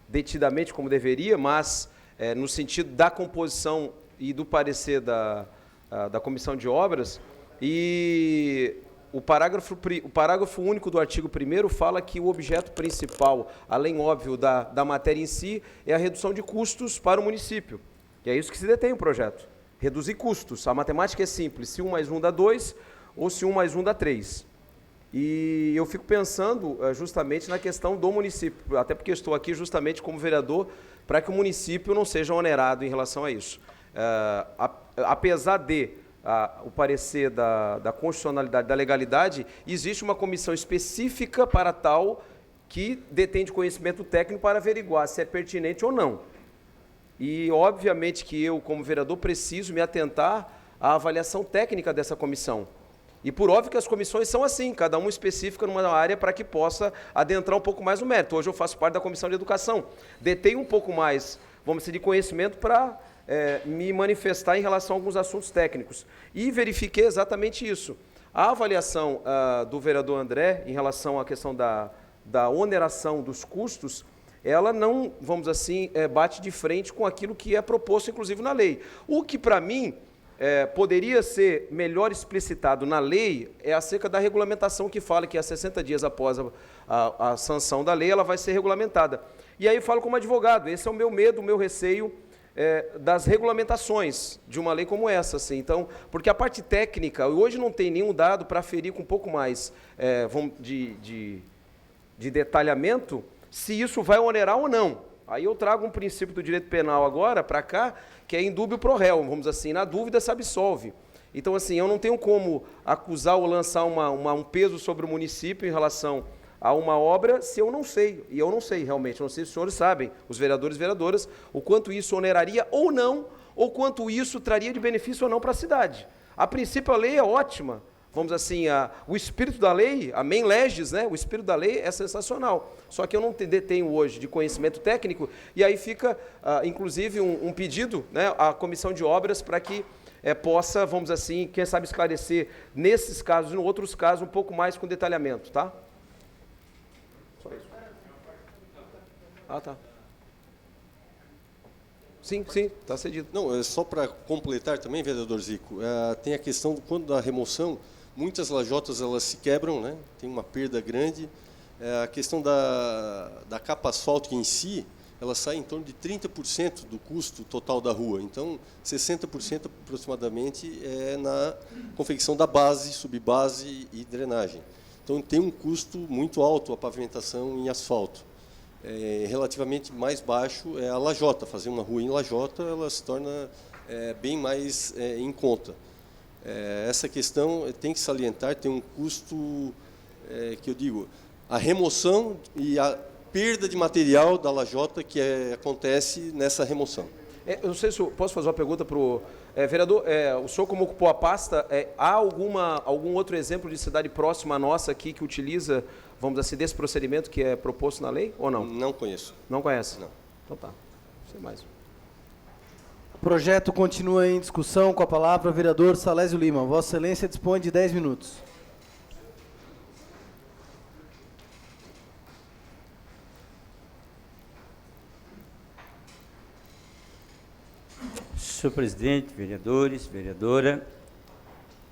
detidamente como deveria, mas no sentido da composição e do parecer da Comissão de Obras, e o parágrafo único do artigo 1º fala que o objeto principal, além, óbvio, da matéria em si, é a redução de custos para o município. E é isso que se detém o projeto, reduzir custos. A matemática é simples, se 1 mais 1 dá 2, ou se 1 mais 1 dá 3. E eu fico pensando justamente na questão do município, até porque estou aqui justamente como vereador, para que o município não seja onerado em relação a isso. Apesar de o parecer da constitucionalidade, da legalidade, existe uma comissão específica para tal que detém de conhecimento técnico para averiguar se é pertinente ou não. E, obviamente, que eu, como vereador, preciso me atentar à avaliação técnica dessa comissão. E, por óbvio, que as comissões são assim, cada uma específica numa área para que possa adentrar um pouco mais no mérito. Hoje eu faço parte da Comissão de Educação. Detenho um pouco mais, vamos dizer, de conhecimento para me manifestar em relação a alguns assuntos técnicos. E verifiquei exatamente isso. A avaliação do vereador André em relação à questão da oneração dos custos, ela não, vamos assim, bate de frente com aquilo que é proposto, inclusive, na lei. O que, para mim, poderia ser melhor explicitado na lei é acerca da regulamentação que fala que a 60 dias após a sanção da lei, ela vai ser regulamentada. E aí eu falo como advogado, esse é o meu medo, o meu receio das regulamentações de uma lei como essa. Assim. Então, porque a parte técnica, hoje não tem nenhum dado para aferir com um pouco mais de detalhamento, se isso vai onerar ou não. Aí eu trago um princípio do direito penal agora para cá, que é indúbio pro réu, vamos dizer assim, na dúvida se absolve. Então, assim, eu não tenho como acusar ou lançar um peso sobre o município em relação a uma obra se eu não sei, e eu não sei realmente, não sei se os senhores sabem, os vereadores e vereadoras, o quanto isso oneraria ou não, ou quanto isso traria de benefício ou não para a cidade. A princípio, a lei é ótima, vamos assim, o espírito da lei, a main legis, né, o espírito da lei é sensacional, só que eu não detenho hoje de conhecimento técnico, e aí fica, inclusive, um pedido, né, à Comissão de Obras para que possa, vamos assim, quem sabe esclarecer nesses casos e em outros casos um pouco mais com detalhamento, tá? Só isso. Ah, tá. Sim, está cedido. Não, só para completar também, vereador Zico, tem a questão, quando da remoção, muitas lajotas elas se quebram, né? Tem uma perda grande. A questão da capa asfáltica em si, ela sai em torno de 30% do custo total da rua. Então, 60% aproximadamente é na confecção da base, subbase e drenagem. Então, tem um custo muito alto a pavimentação em asfalto. Relativamente mais baixo é a lajota. Fazer uma rua em lajota, ela se torna bem mais em conta. Essa questão tem que salientar, tem um custo, que eu digo, a remoção e a perda de material da lajota que acontece nessa remoção. Eu não sei se eu posso fazer uma pergunta para o vereador. O senhor, como ocupou a pasta, há algum outro exemplo de cidade próxima à nossa aqui que utiliza, vamos dizer assim, desse procedimento que é proposto na lei, ou não? Não conheço. Não conhece? Não. Então tá. Não sei mais. O projeto continua em discussão. Com a palavra, o vereador Salésio Lima. Vossa Excelência dispõe de 10 minutos. Senhor presidente, vereadores, vereadora,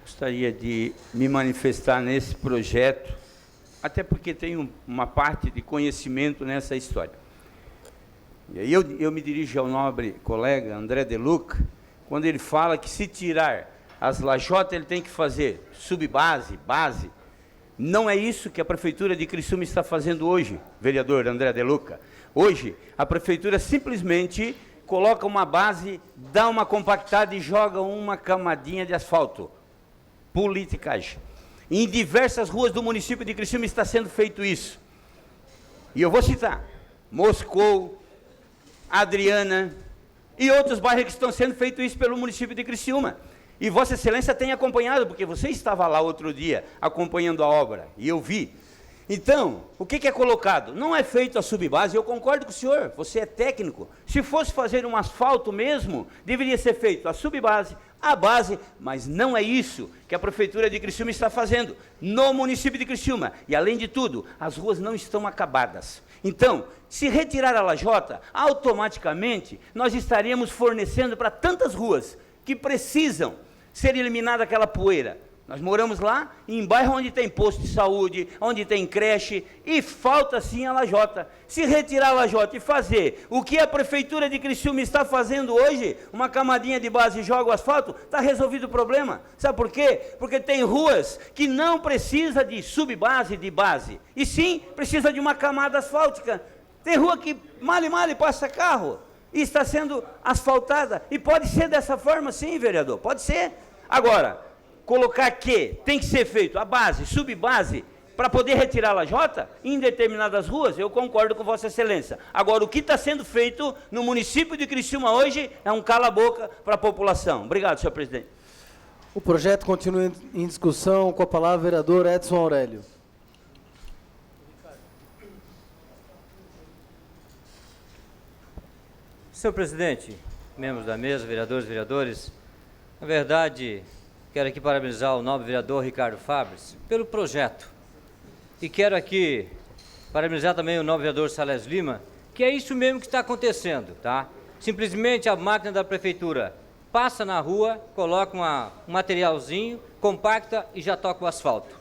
gostaria de me manifestar nesse projeto, até porque tenho uma parte de conhecimento nessa história. E aí eu me dirijo ao nobre colega André De Luca, quando ele fala que se tirar as lajotas, ele tem que fazer subbase, base. Não é isso que a Prefeitura de Criciúma está fazendo hoje, vereador André De Luca. Hoje, a Prefeitura simplesmente coloca uma base, dá uma compactada e joga uma camadinha de asfalto. Politicagem. Em diversas ruas do município de Criciúma está sendo feito isso. E eu vou citar: Moscou, Adriana e outros bairros que estão sendo feito isso pelo município de Criciúma. E Vossa Excelência tem acompanhado, porque você estava lá outro dia acompanhando a obra, e eu vi. Então, o que é colocado? Não é feito a subbase, eu concordo com o senhor, você é técnico. Se fosse fazer um asfalto mesmo, deveria ser feito a subbase, a base, mas não é isso que a Prefeitura de Criciúma está fazendo no município de Criciúma. E, além de tudo, as ruas não estão acabadas. Então, se retirar a lajota, automaticamente nós estaríamos fornecendo para tantas ruas que precisam ser eliminada aquela poeira. Nós moramos lá em bairro onde tem posto de saúde, onde tem creche, e falta sim a lajota. Se retirar a lajota e fazer o que a Prefeitura de Criciúma está fazendo hoje, uma camadinha de base e joga o asfalto, está resolvido o problema. Sabe por quê? Porque tem ruas que não precisa de subbase, de base, e sim precisa de uma camada asfáltica. Tem rua que mal passa carro e está sendo asfaltada, e pode ser dessa forma sim, vereador, pode ser. Agora, colocar que tem que ser feito a base, subbase, para poder retirar a lajota em determinadas ruas, eu concordo com Vossa Excelência. Agora, o que está sendo feito no município de Criciúma hoje é um cala-boca para a população. Obrigado, senhor presidente. O projeto continua em discussão. Com a palavra, o vereador Edson Aurélio. Senhor presidente, membros da mesa, vereadores e vereadores, na verdade, quero aqui parabenizar o nobre vereador Ricardo Fabres pelo projeto. E quero aqui parabenizar também o nobre vereador Salésio Lima, que é isso mesmo que está acontecendo, tá? Simplesmente a máquina da prefeitura passa na rua, coloca um materialzinho, compacta e já toca o asfalto.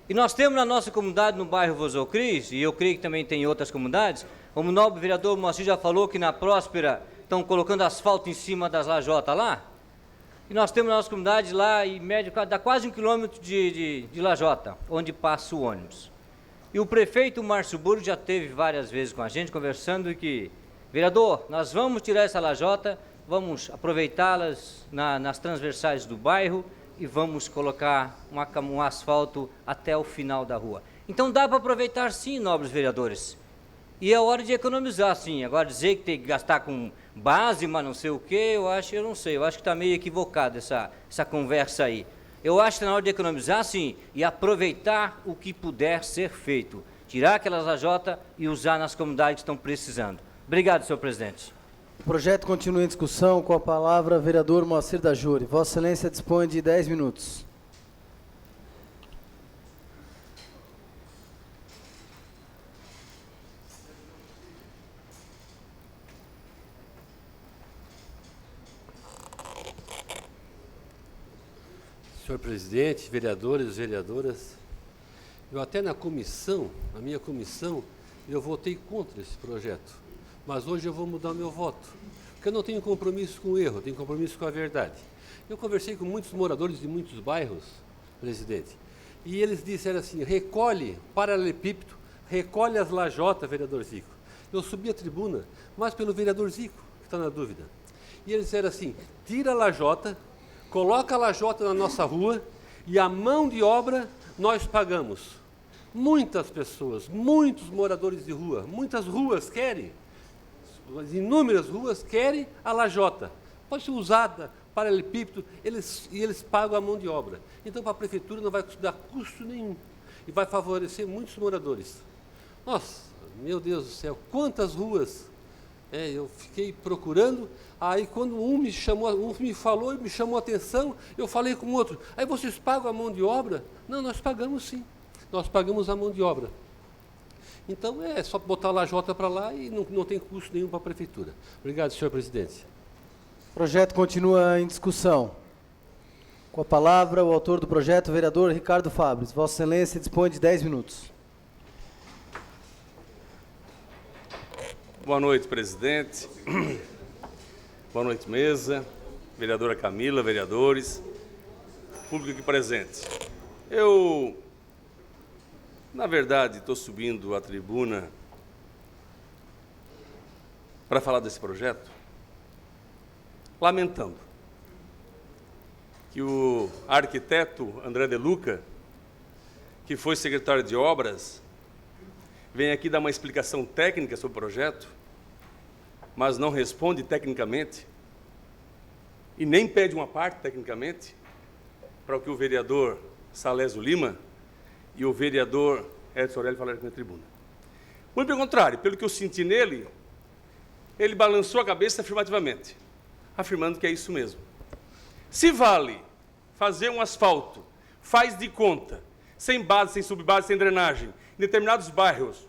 E nós temos na nossa comunidade, no bairro Vosocris, e eu creio que também tem em outras comunidades, como o nobre vereador Moacir já falou que na Próspera estão colocando asfalto em cima das lajotas lá. E nós temos na nossa comunidade lá, em média, dá quase 1 quilômetro de lajota, onde passa o ônibus. E o prefeito Márcio Burgo já teve várias vezes com a gente, conversando que, vereador, nós vamos tirar essa lajota, vamos aproveitá-las nas transversais do bairro e vamos colocar um asfalto até o final da rua. Então dá para aproveitar sim, nobres vereadores. E é hora de economizar, sim. Agora dizer que tem que gastar com base, mas não sei o quê, eu não sei. Eu acho que está meio equivocado essa conversa aí. Eu acho que está na hora de economizar, sim, e aproveitar o que puder ser feito. Tirar aquelas lajotas e usar nas comunidades que estão precisando. Obrigado, senhor presidente. O projeto continua em discussão. Com a palavra, vereador Moacir da Júri. Vossa Excelência dispõe de 10 minutos. Senhor presidente, vereadores, vereadoras, eu até na minha comissão, eu votei contra esse projeto, mas hoje eu vou mudar o meu voto, porque eu não tenho compromisso com o erro, eu tenho compromisso com a verdade. Eu conversei com muitos moradores de muitos bairros, presidente, e eles disseram assim, recolhe paralelepípedo, recolhe as lajotas, vereador Zico. Eu subi a tribuna, mas pelo vereador Zico, que está na dúvida. E eles disseram assim, tira a lajota, coloca a lajota na nossa rua e a mão de obra nós pagamos. Muitas pessoas, muitos moradores de rua, muitas ruas querem, inúmeras ruas querem a lajota. Pode ser usada, paralelepípedo, eles pagam a mão de obra. Então, para a prefeitura não vai dar custo nenhum e vai favorecer muitos moradores. Nossa, meu Deus do céu, quantas ruas! Eu fiquei procurando, aí quando um me falou e me chamou a atenção, eu falei com o outro, aí vocês pagam a mão de obra? Não, nós pagamos sim, nós pagamos a mão de obra. Então é só botar a lajota para lá e não tem custo nenhum para a prefeitura. Obrigado, senhor presidente. O projeto continua em discussão. Com a palavra, o autor do projeto, o vereador Ricardo Fabres. Vossa Excelência dispõe de 10 minutos. Boa noite, presidente. Boa noite, mesa, vereadora Camila, vereadores, público aqui presente. Eu, na verdade, estou subindo a tribuna para falar desse projeto, lamentando que o arquiteto André De Luca, que foi secretário de obras, vem aqui dar uma explicação técnica sobre o projeto mas não responde tecnicamente, e nem pede uma parte tecnicamente, para o que o vereador Salésio Lima e o vereador Edson Aurélio falaram aqui na tribuna. Muito pelo contrário, pelo que eu senti nele, ele balançou a cabeça afirmativamente, afirmando que é isso mesmo. Se vale fazer um asfalto, faz de conta, sem base, sem subbase, sem drenagem, em determinados bairros,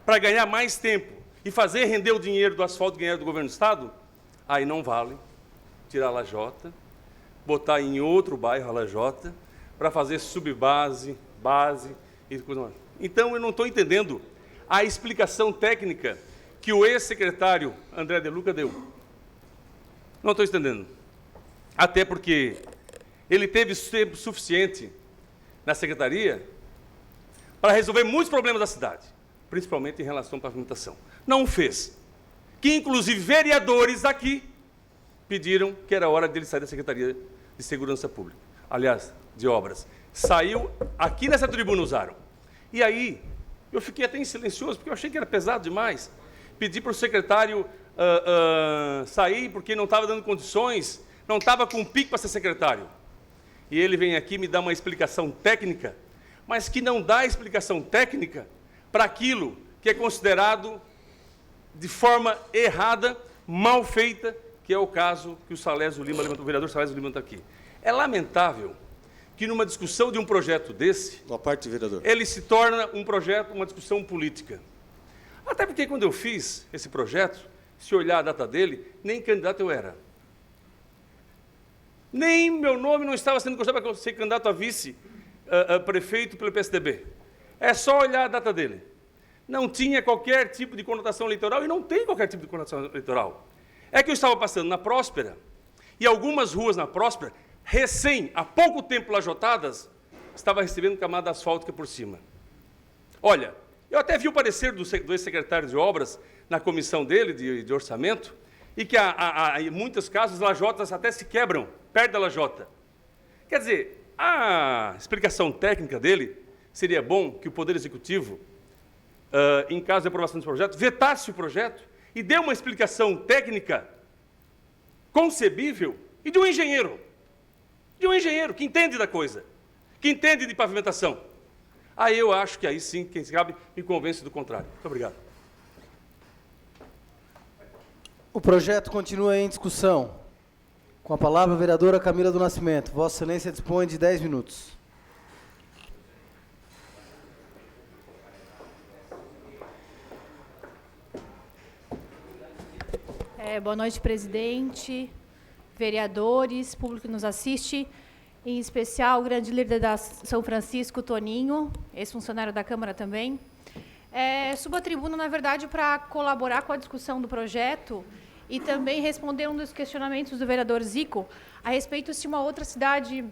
para ganhar mais tempo e fazer render o dinheiro do asfalto, dinheiro do governo do Estado, aí não vale tirar a lajota, botar em outro bairro a lajota, para fazer subbase, base e coisa mais. Então, eu não estou entendendo a explicação técnica que o ex-secretário André De Luca deu. Não estou entendendo. Até porque ele teve tempo suficiente na secretaria para resolver muitos problemas da cidade, principalmente em relação à pavimentação. Não o fez. Que, inclusive, vereadores aqui pediram que era hora dele sair da Secretaria de Segurança Pública. Aliás, de Obras. Saiu, aqui nessa tribuna usaram. E aí, eu fiquei até silencioso, porque eu achei que era pesado demais. Pedi para o secretário sair, porque não estava dando condições, não estava com pique para ser secretário. E ele vem aqui me dar uma explicação técnica, mas que não dá explicação técnica para aquilo que é considerado de forma errada, mal feita, que é o caso que o Salésio Lima levantou, o vereador Salésio Lima está aqui. É lamentável que numa discussão de um projeto desse, uma parte, vereador, ele se torna um projeto, uma discussão política. Até porque quando eu fiz esse projeto, se olhar a data dele, nem candidato eu era. Nem meu nome não estava sendo considerado para ser candidato a vice-prefeito pelo PSDB. É só olhar a data dele. Não tinha qualquer tipo de conotação eleitoral e não tem qualquer tipo de conotação eleitoral. É que eu estava passando na Próspera e algumas ruas na Próspera, há pouco tempo lajotadas, estava recebendo camada asfáltica por cima. Olha, eu até vi o parecer do ex-secretário de Obras na comissão dele, de orçamento, e que em muitos casos as lajotas até se quebram, perto da lajota. Quer dizer, a explicação técnica dele seria bom que o Poder Executivo, em caso de aprovação desse projeto, vetasse o projeto e dê uma explicação técnica concebível e de um engenheiro que entende da coisa, que entende de pavimentação. Aí eu acho que aí sim, quem sabe, me convence do contrário. Muito obrigado. O projeto continua em discussão. Com a palavra a vereadora Camila do Nascimento. Vossa Excelência dispõe de 10 minutos. Boa noite, presidente, vereadores, público que nos assiste, em especial o grande líder da São Francisco, Toninho, ex-funcionário da Câmara também. Subo à tribuna, na verdade, para colaborar com a discussão do projeto e também responder um dos questionamentos do vereador Zico a respeito de uma outra cidade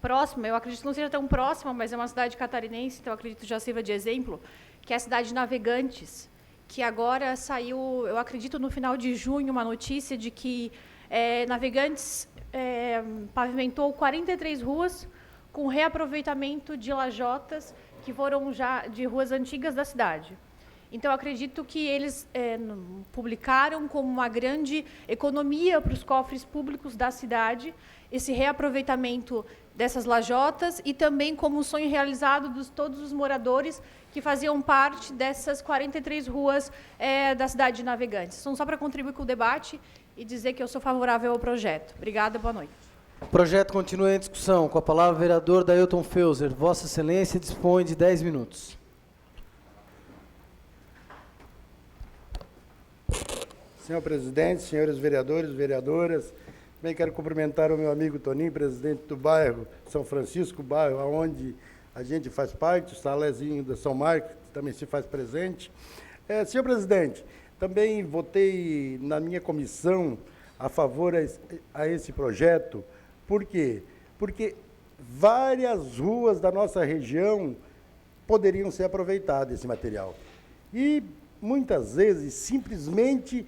próxima, eu acredito que não seja tão próxima, mas é uma cidade catarinense, então eu acredito que já sirva de exemplo, que é a cidade de Navegantes, que agora saiu, eu acredito, no final de junho, uma notícia de que Navegantes pavimentou 43 ruas com reaproveitamento de lajotas que foram já de ruas antigas da cidade. Então, eu acredito que eles publicaram como uma grande economia para os cofres públicos da cidade, esse reaproveitamento dessas lajotas e também como um sonho realizado de todos os moradores que faziam parte dessas 43 ruas da cidade de Navegantes. Então, só para contribuir com o debate e dizer que eu sou favorável ao projeto. Obrigada, boa noite. O projeto continua em discussão. Com a palavra o vereador Dailton Feuser. Vossa Excelência dispõe de 10 minutos. Senhor presidente, senhores vereadores, vereadoras, também quero cumprimentar o meu amigo Toninho, presidente do bairro São Francisco, bairro onde a gente faz parte, o Salézinho da São Marcos também se faz presente. Senhor presidente, também votei na minha comissão a favor a esse projeto. Por quê? Porque várias ruas da nossa região poderiam ser aproveitadas esse material. E muitas vezes, simplesmente,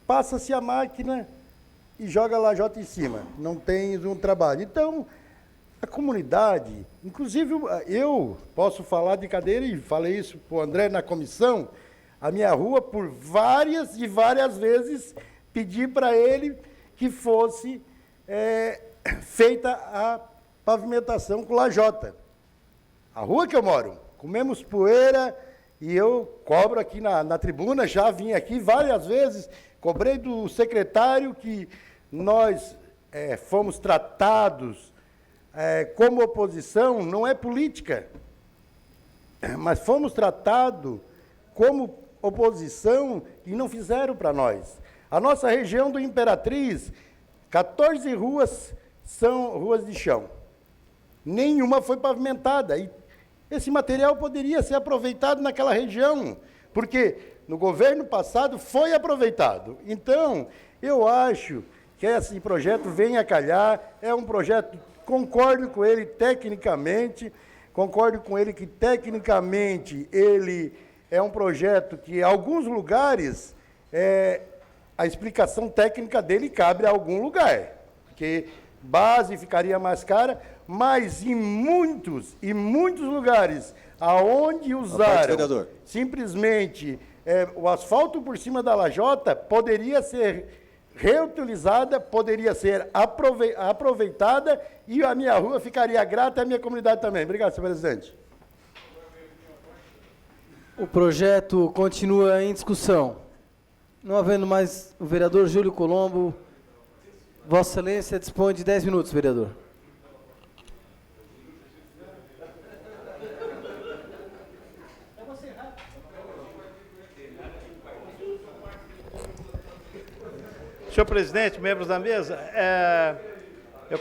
passa-se a máquina e joga a lajota em cima. Não tem um trabalho. Então, a comunidade, inclusive eu posso falar de cadeira, e falei isso para o André na comissão, a minha rua por várias e várias vezes pedi para ele que fosse feita a pavimentação com lajota. A rua que eu moro, comemos poeira e eu cobro aqui na tribuna, já vim aqui várias vezes, cobrei do secretário que nós fomos tratados como oposição, não é política, mas fomos tratados como oposição e não fizeram para nós. A nossa região do Imperatriz, 14 ruas são ruas de chão. Nenhuma foi pavimentada. E esse material poderia ser aproveitado naquela região, porque no governo passado foi aproveitado. Então, eu acho que esse projeto venha a calhar, é um projeto, concordo com ele tecnicamente, concordo com ele que tecnicamente ele é um projeto que, em alguns lugares, a explicação técnica dele cabe a algum lugar, porque base ficaria mais cara, mas em muitos lugares aonde usaram simplesmente o asfalto por cima da lajota, poderia ser reutilizada, poderia ser aproveitada e a minha rua ficaria grata e a minha comunidade também. Obrigado, senhor presidente. O projeto continua em discussão. Não havendo mais o vereador Júlio Colombo, Vossa Excelência dispõe de 10 minutos, vereador. Senhor presidente, membros da mesa, eu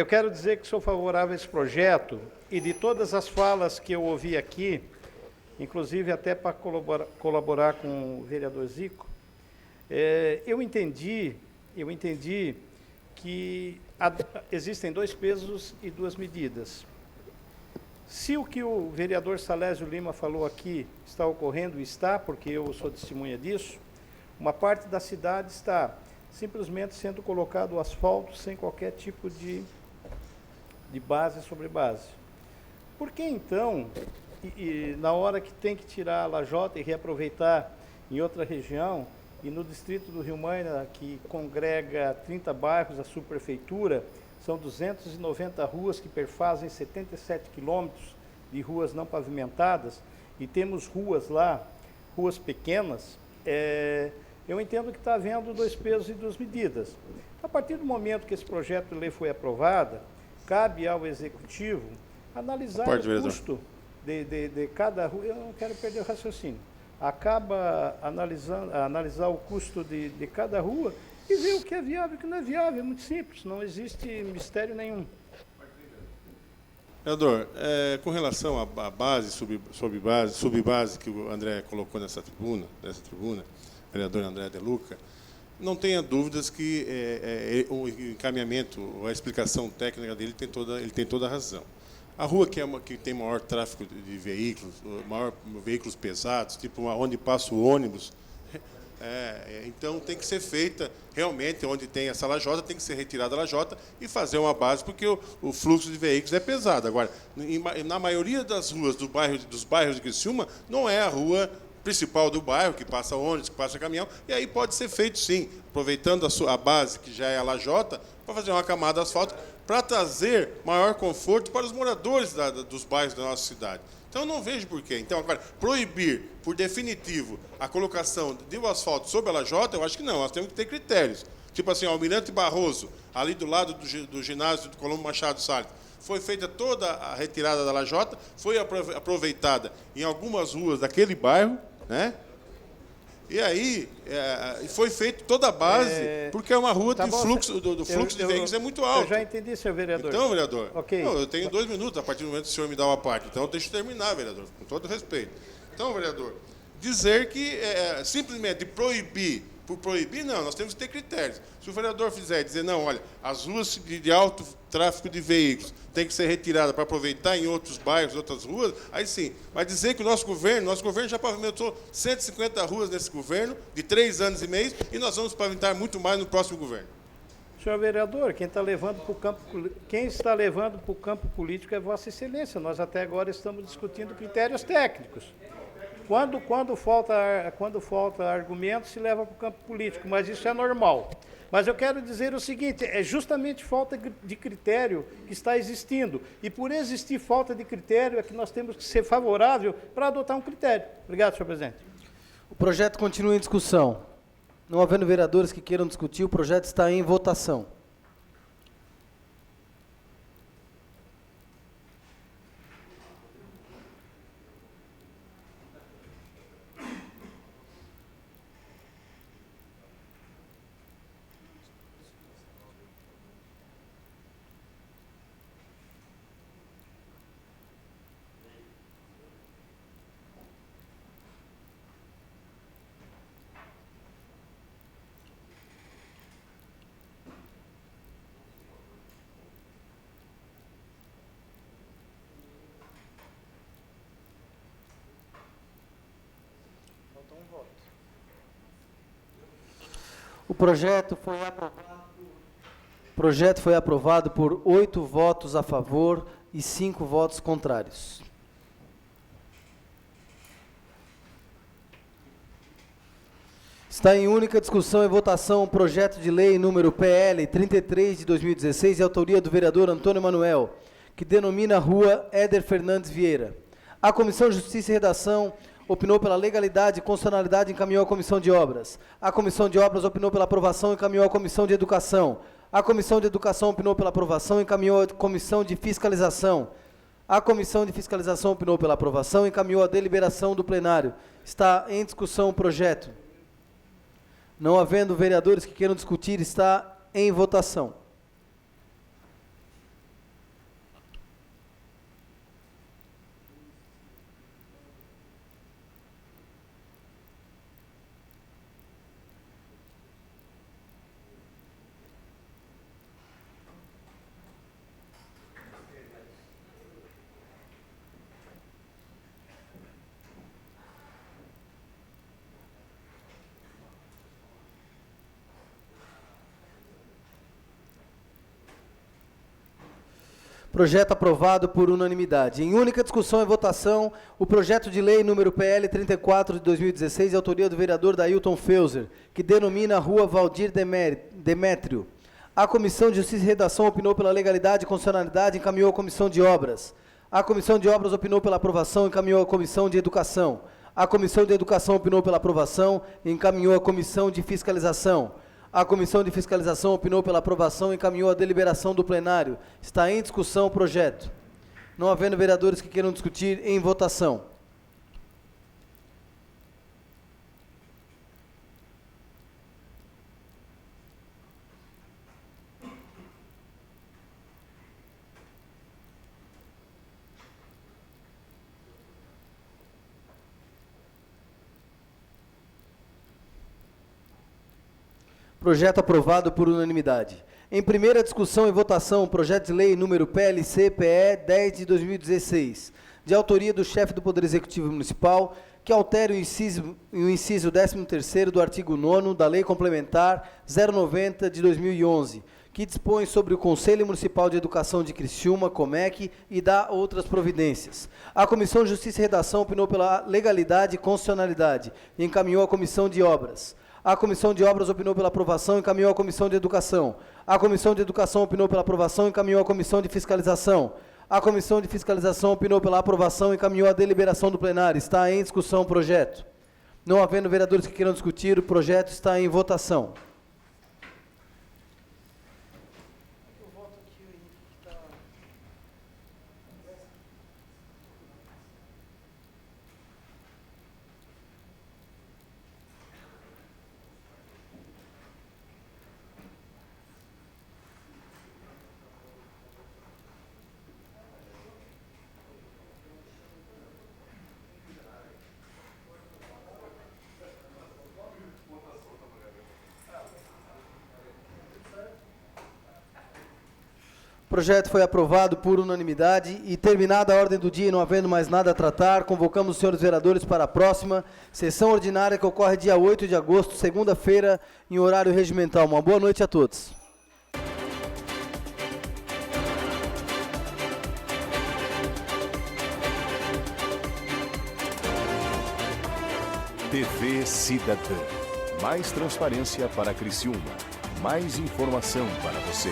quero dizer que sou favorável a esse projeto e de todas as falas que eu ouvi aqui, inclusive até para colaborar com o vereador Zico, eu entendi que existem 2 pesos e 2 medidas. Se o que o vereador Salésio Lima falou aqui está ocorrendo, está, porque eu sou testemunha disso, uma parte da cidade está simplesmente sendo colocado o asfalto sem qualquer tipo de base sobre base. Por que então, na hora que tem que tirar a lajota e reaproveitar em outra região, e no distrito do Rio Maina, que congrega 30 bairros, a subprefeitura, são 290 ruas que perfazem 77 quilômetros de ruas não pavimentadas, e temos ruas lá, ruas pequenas, eu entendo que está havendo 2 pesos e 2 medidas. A partir do momento que esse projeto de lei foi aprovado, cabe ao Executivo analisar o custo de cada rua. Eu não quero perder o raciocínio. Acaba analisar o custo de cada rua e ver o que é viável e o que não é viável. É muito simples, não existe mistério nenhum. Vereador, com relação à base, subbase que o André colocou nessa tribuna, vereador André De Luca, não tenha dúvidas que o encaminhamento, a explicação técnica dele ele tem toda a razão. A rua que tem maior tráfego de veículos, veículos pesados, tipo onde passa o ônibus, então tem que ser feita realmente onde tem essa lajota, tem que ser retirada a lajota e fazer uma base, porque o fluxo de veículos é pesado. Agora, na maioria das ruas dos bairros de Criciúma, não é a rua principal do bairro, que passa ônibus, que passa caminhão, e aí pode ser feito sim, aproveitando a base, que já é a lajota, para fazer uma camada de asfalto, para trazer maior conforto para os moradores dos bairros da nossa cidade. Então, eu não vejo porquê. Então, agora, proibir, por definitivo, a colocação do asfalto sobre a lajota, eu acho que não, nós temos que ter critérios. Tipo assim, Almirante Barroso, ali do lado do ginásio do Colombo Machado Salles, foi feita toda a retirada da lajota, foi aproveitada em algumas ruas daquele bairro, né? E aí foi feita toda a base, porque é uma rua de fluxo, do fluxo de veículos é muito alto. Eu já entendi, senhor vereador. Então, vereador, okay. Eu tenho 2 minutos a partir do momento que o senhor me dá uma parte. Então, deixa eu terminar, vereador, com todo respeito. Então, vereador, dizer que simplesmente proibir, por proibir, não, nós temos que ter critérios. Se o vereador dizer, não, olha, as ruas de alto tráfego de veículos tem que ser retirada para aproveitar em outros bairros, outras ruas, aí sim. Mas dizer que o nosso governo já pavimentou 150 ruas nesse governo, de 3 anos e meio, e nós vamos pavimentar muito mais no próximo governo. Senhor vereador, quem está levando para o campo político é Vossa Excelência. Nós até agora estamos discutindo critérios técnicos. Quando falta argumento, se leva para o campo político, mas isso é normal. Mas eu quero dizer o seguinte, é justamente falta de critério que está existindo. E por existir falta de critério é que nós temos que ser favorável para adotar um critério. Obrigado, senhor presidente. O projeto continua em discussão. Não havendo vereadores que queiram discutir, o projeto está em votação. O projeto foi aprovado por 8 votos a favor e 5 votos contrários. Está em única discussão e votação o projeto de lei número PL 33 de 2016, de autoria do vereador Antônio Manuel, que denomina a Rua Éder Fernandes Vieira. A Comissão de Justiça e Redação opinou pela legalidade e constitucionalidade e encaminhou à Comissão de Obras. A Comissão de Obras opinou pela aprovação e encaminhou à Comissão de Educação. A Comissão de Educação opinou pela aprovação e encaminhou à Comissão de Fiscalização. A Comissão de Fiscalização opinou pela aprovação e encaminhou à deliberação do plenário. Está em discussão o projeto. Não havendo vereadores que queiram discutir, está em votação. Projeto aprovado por unanimidade. Em única discussão e votação, o projeto de lei número PL 34 de 2016, de autoria do vereador Dailton Feuser, que denomina a Rua Valdir Demétrio. A Comissão de Justiça e Redação opinou pela legalidade e constitucionalidade e encaminhou à Comissão de Obras. A Comissão de Obras opinou pela aprovação e encaminhou à Comissão de Educação. A Comissão de Educação opinou pela aprovação e encaminhou à Comissão de Fiscalização. A Comissão de Fiscalização opinou pela aprovação e encaminhou a deliberação do plenário. Está em discussão o projeto. Não havendo vereadores que queiram discutir, em votação. Projeto aprovado por unanimidade. Em primeira discussão e votação, o projeto de lei número PLC-PE 10 de 2016, de autoria do chefe do Poder Executivo Municipal, que altera o inciso 13º do artigo 9º da Lei Complementar 090 de 2011, que dispõe sobre o Conselho Municipal de Educação de Criciúma, COMEC, e dá outras providências. A Comissão de Justiça e Redação opinou pela legalidade e constitucionalidade e encaminhou à Comissão de Obras. A Comissão de Obras opinou pela aprovação e encaminhou à Comissão de Educação. A Comissão de Educação opinou pela aprovação e encaminhou à Comissão de Fiscalização. A Comissão de Fiscalização opinou pela aprovação e encaminhou à deliberação do plenário. Está em discussão o projeto. Não havendo vereadores que queiram discutir, o projeto está em votação. O projeto foi aprovado por unanimidade e, terminada a ordem do dia e não havendo mais nada a tratar, convocamos os senhores vereadores para a próxima sessão ordinária que ocorre dia 8 de agosto, segunda-feira, em horário regimental. Uma boa noite a todos. TV Cidadã. Mais transparência para Criciúma. Mais informação para você.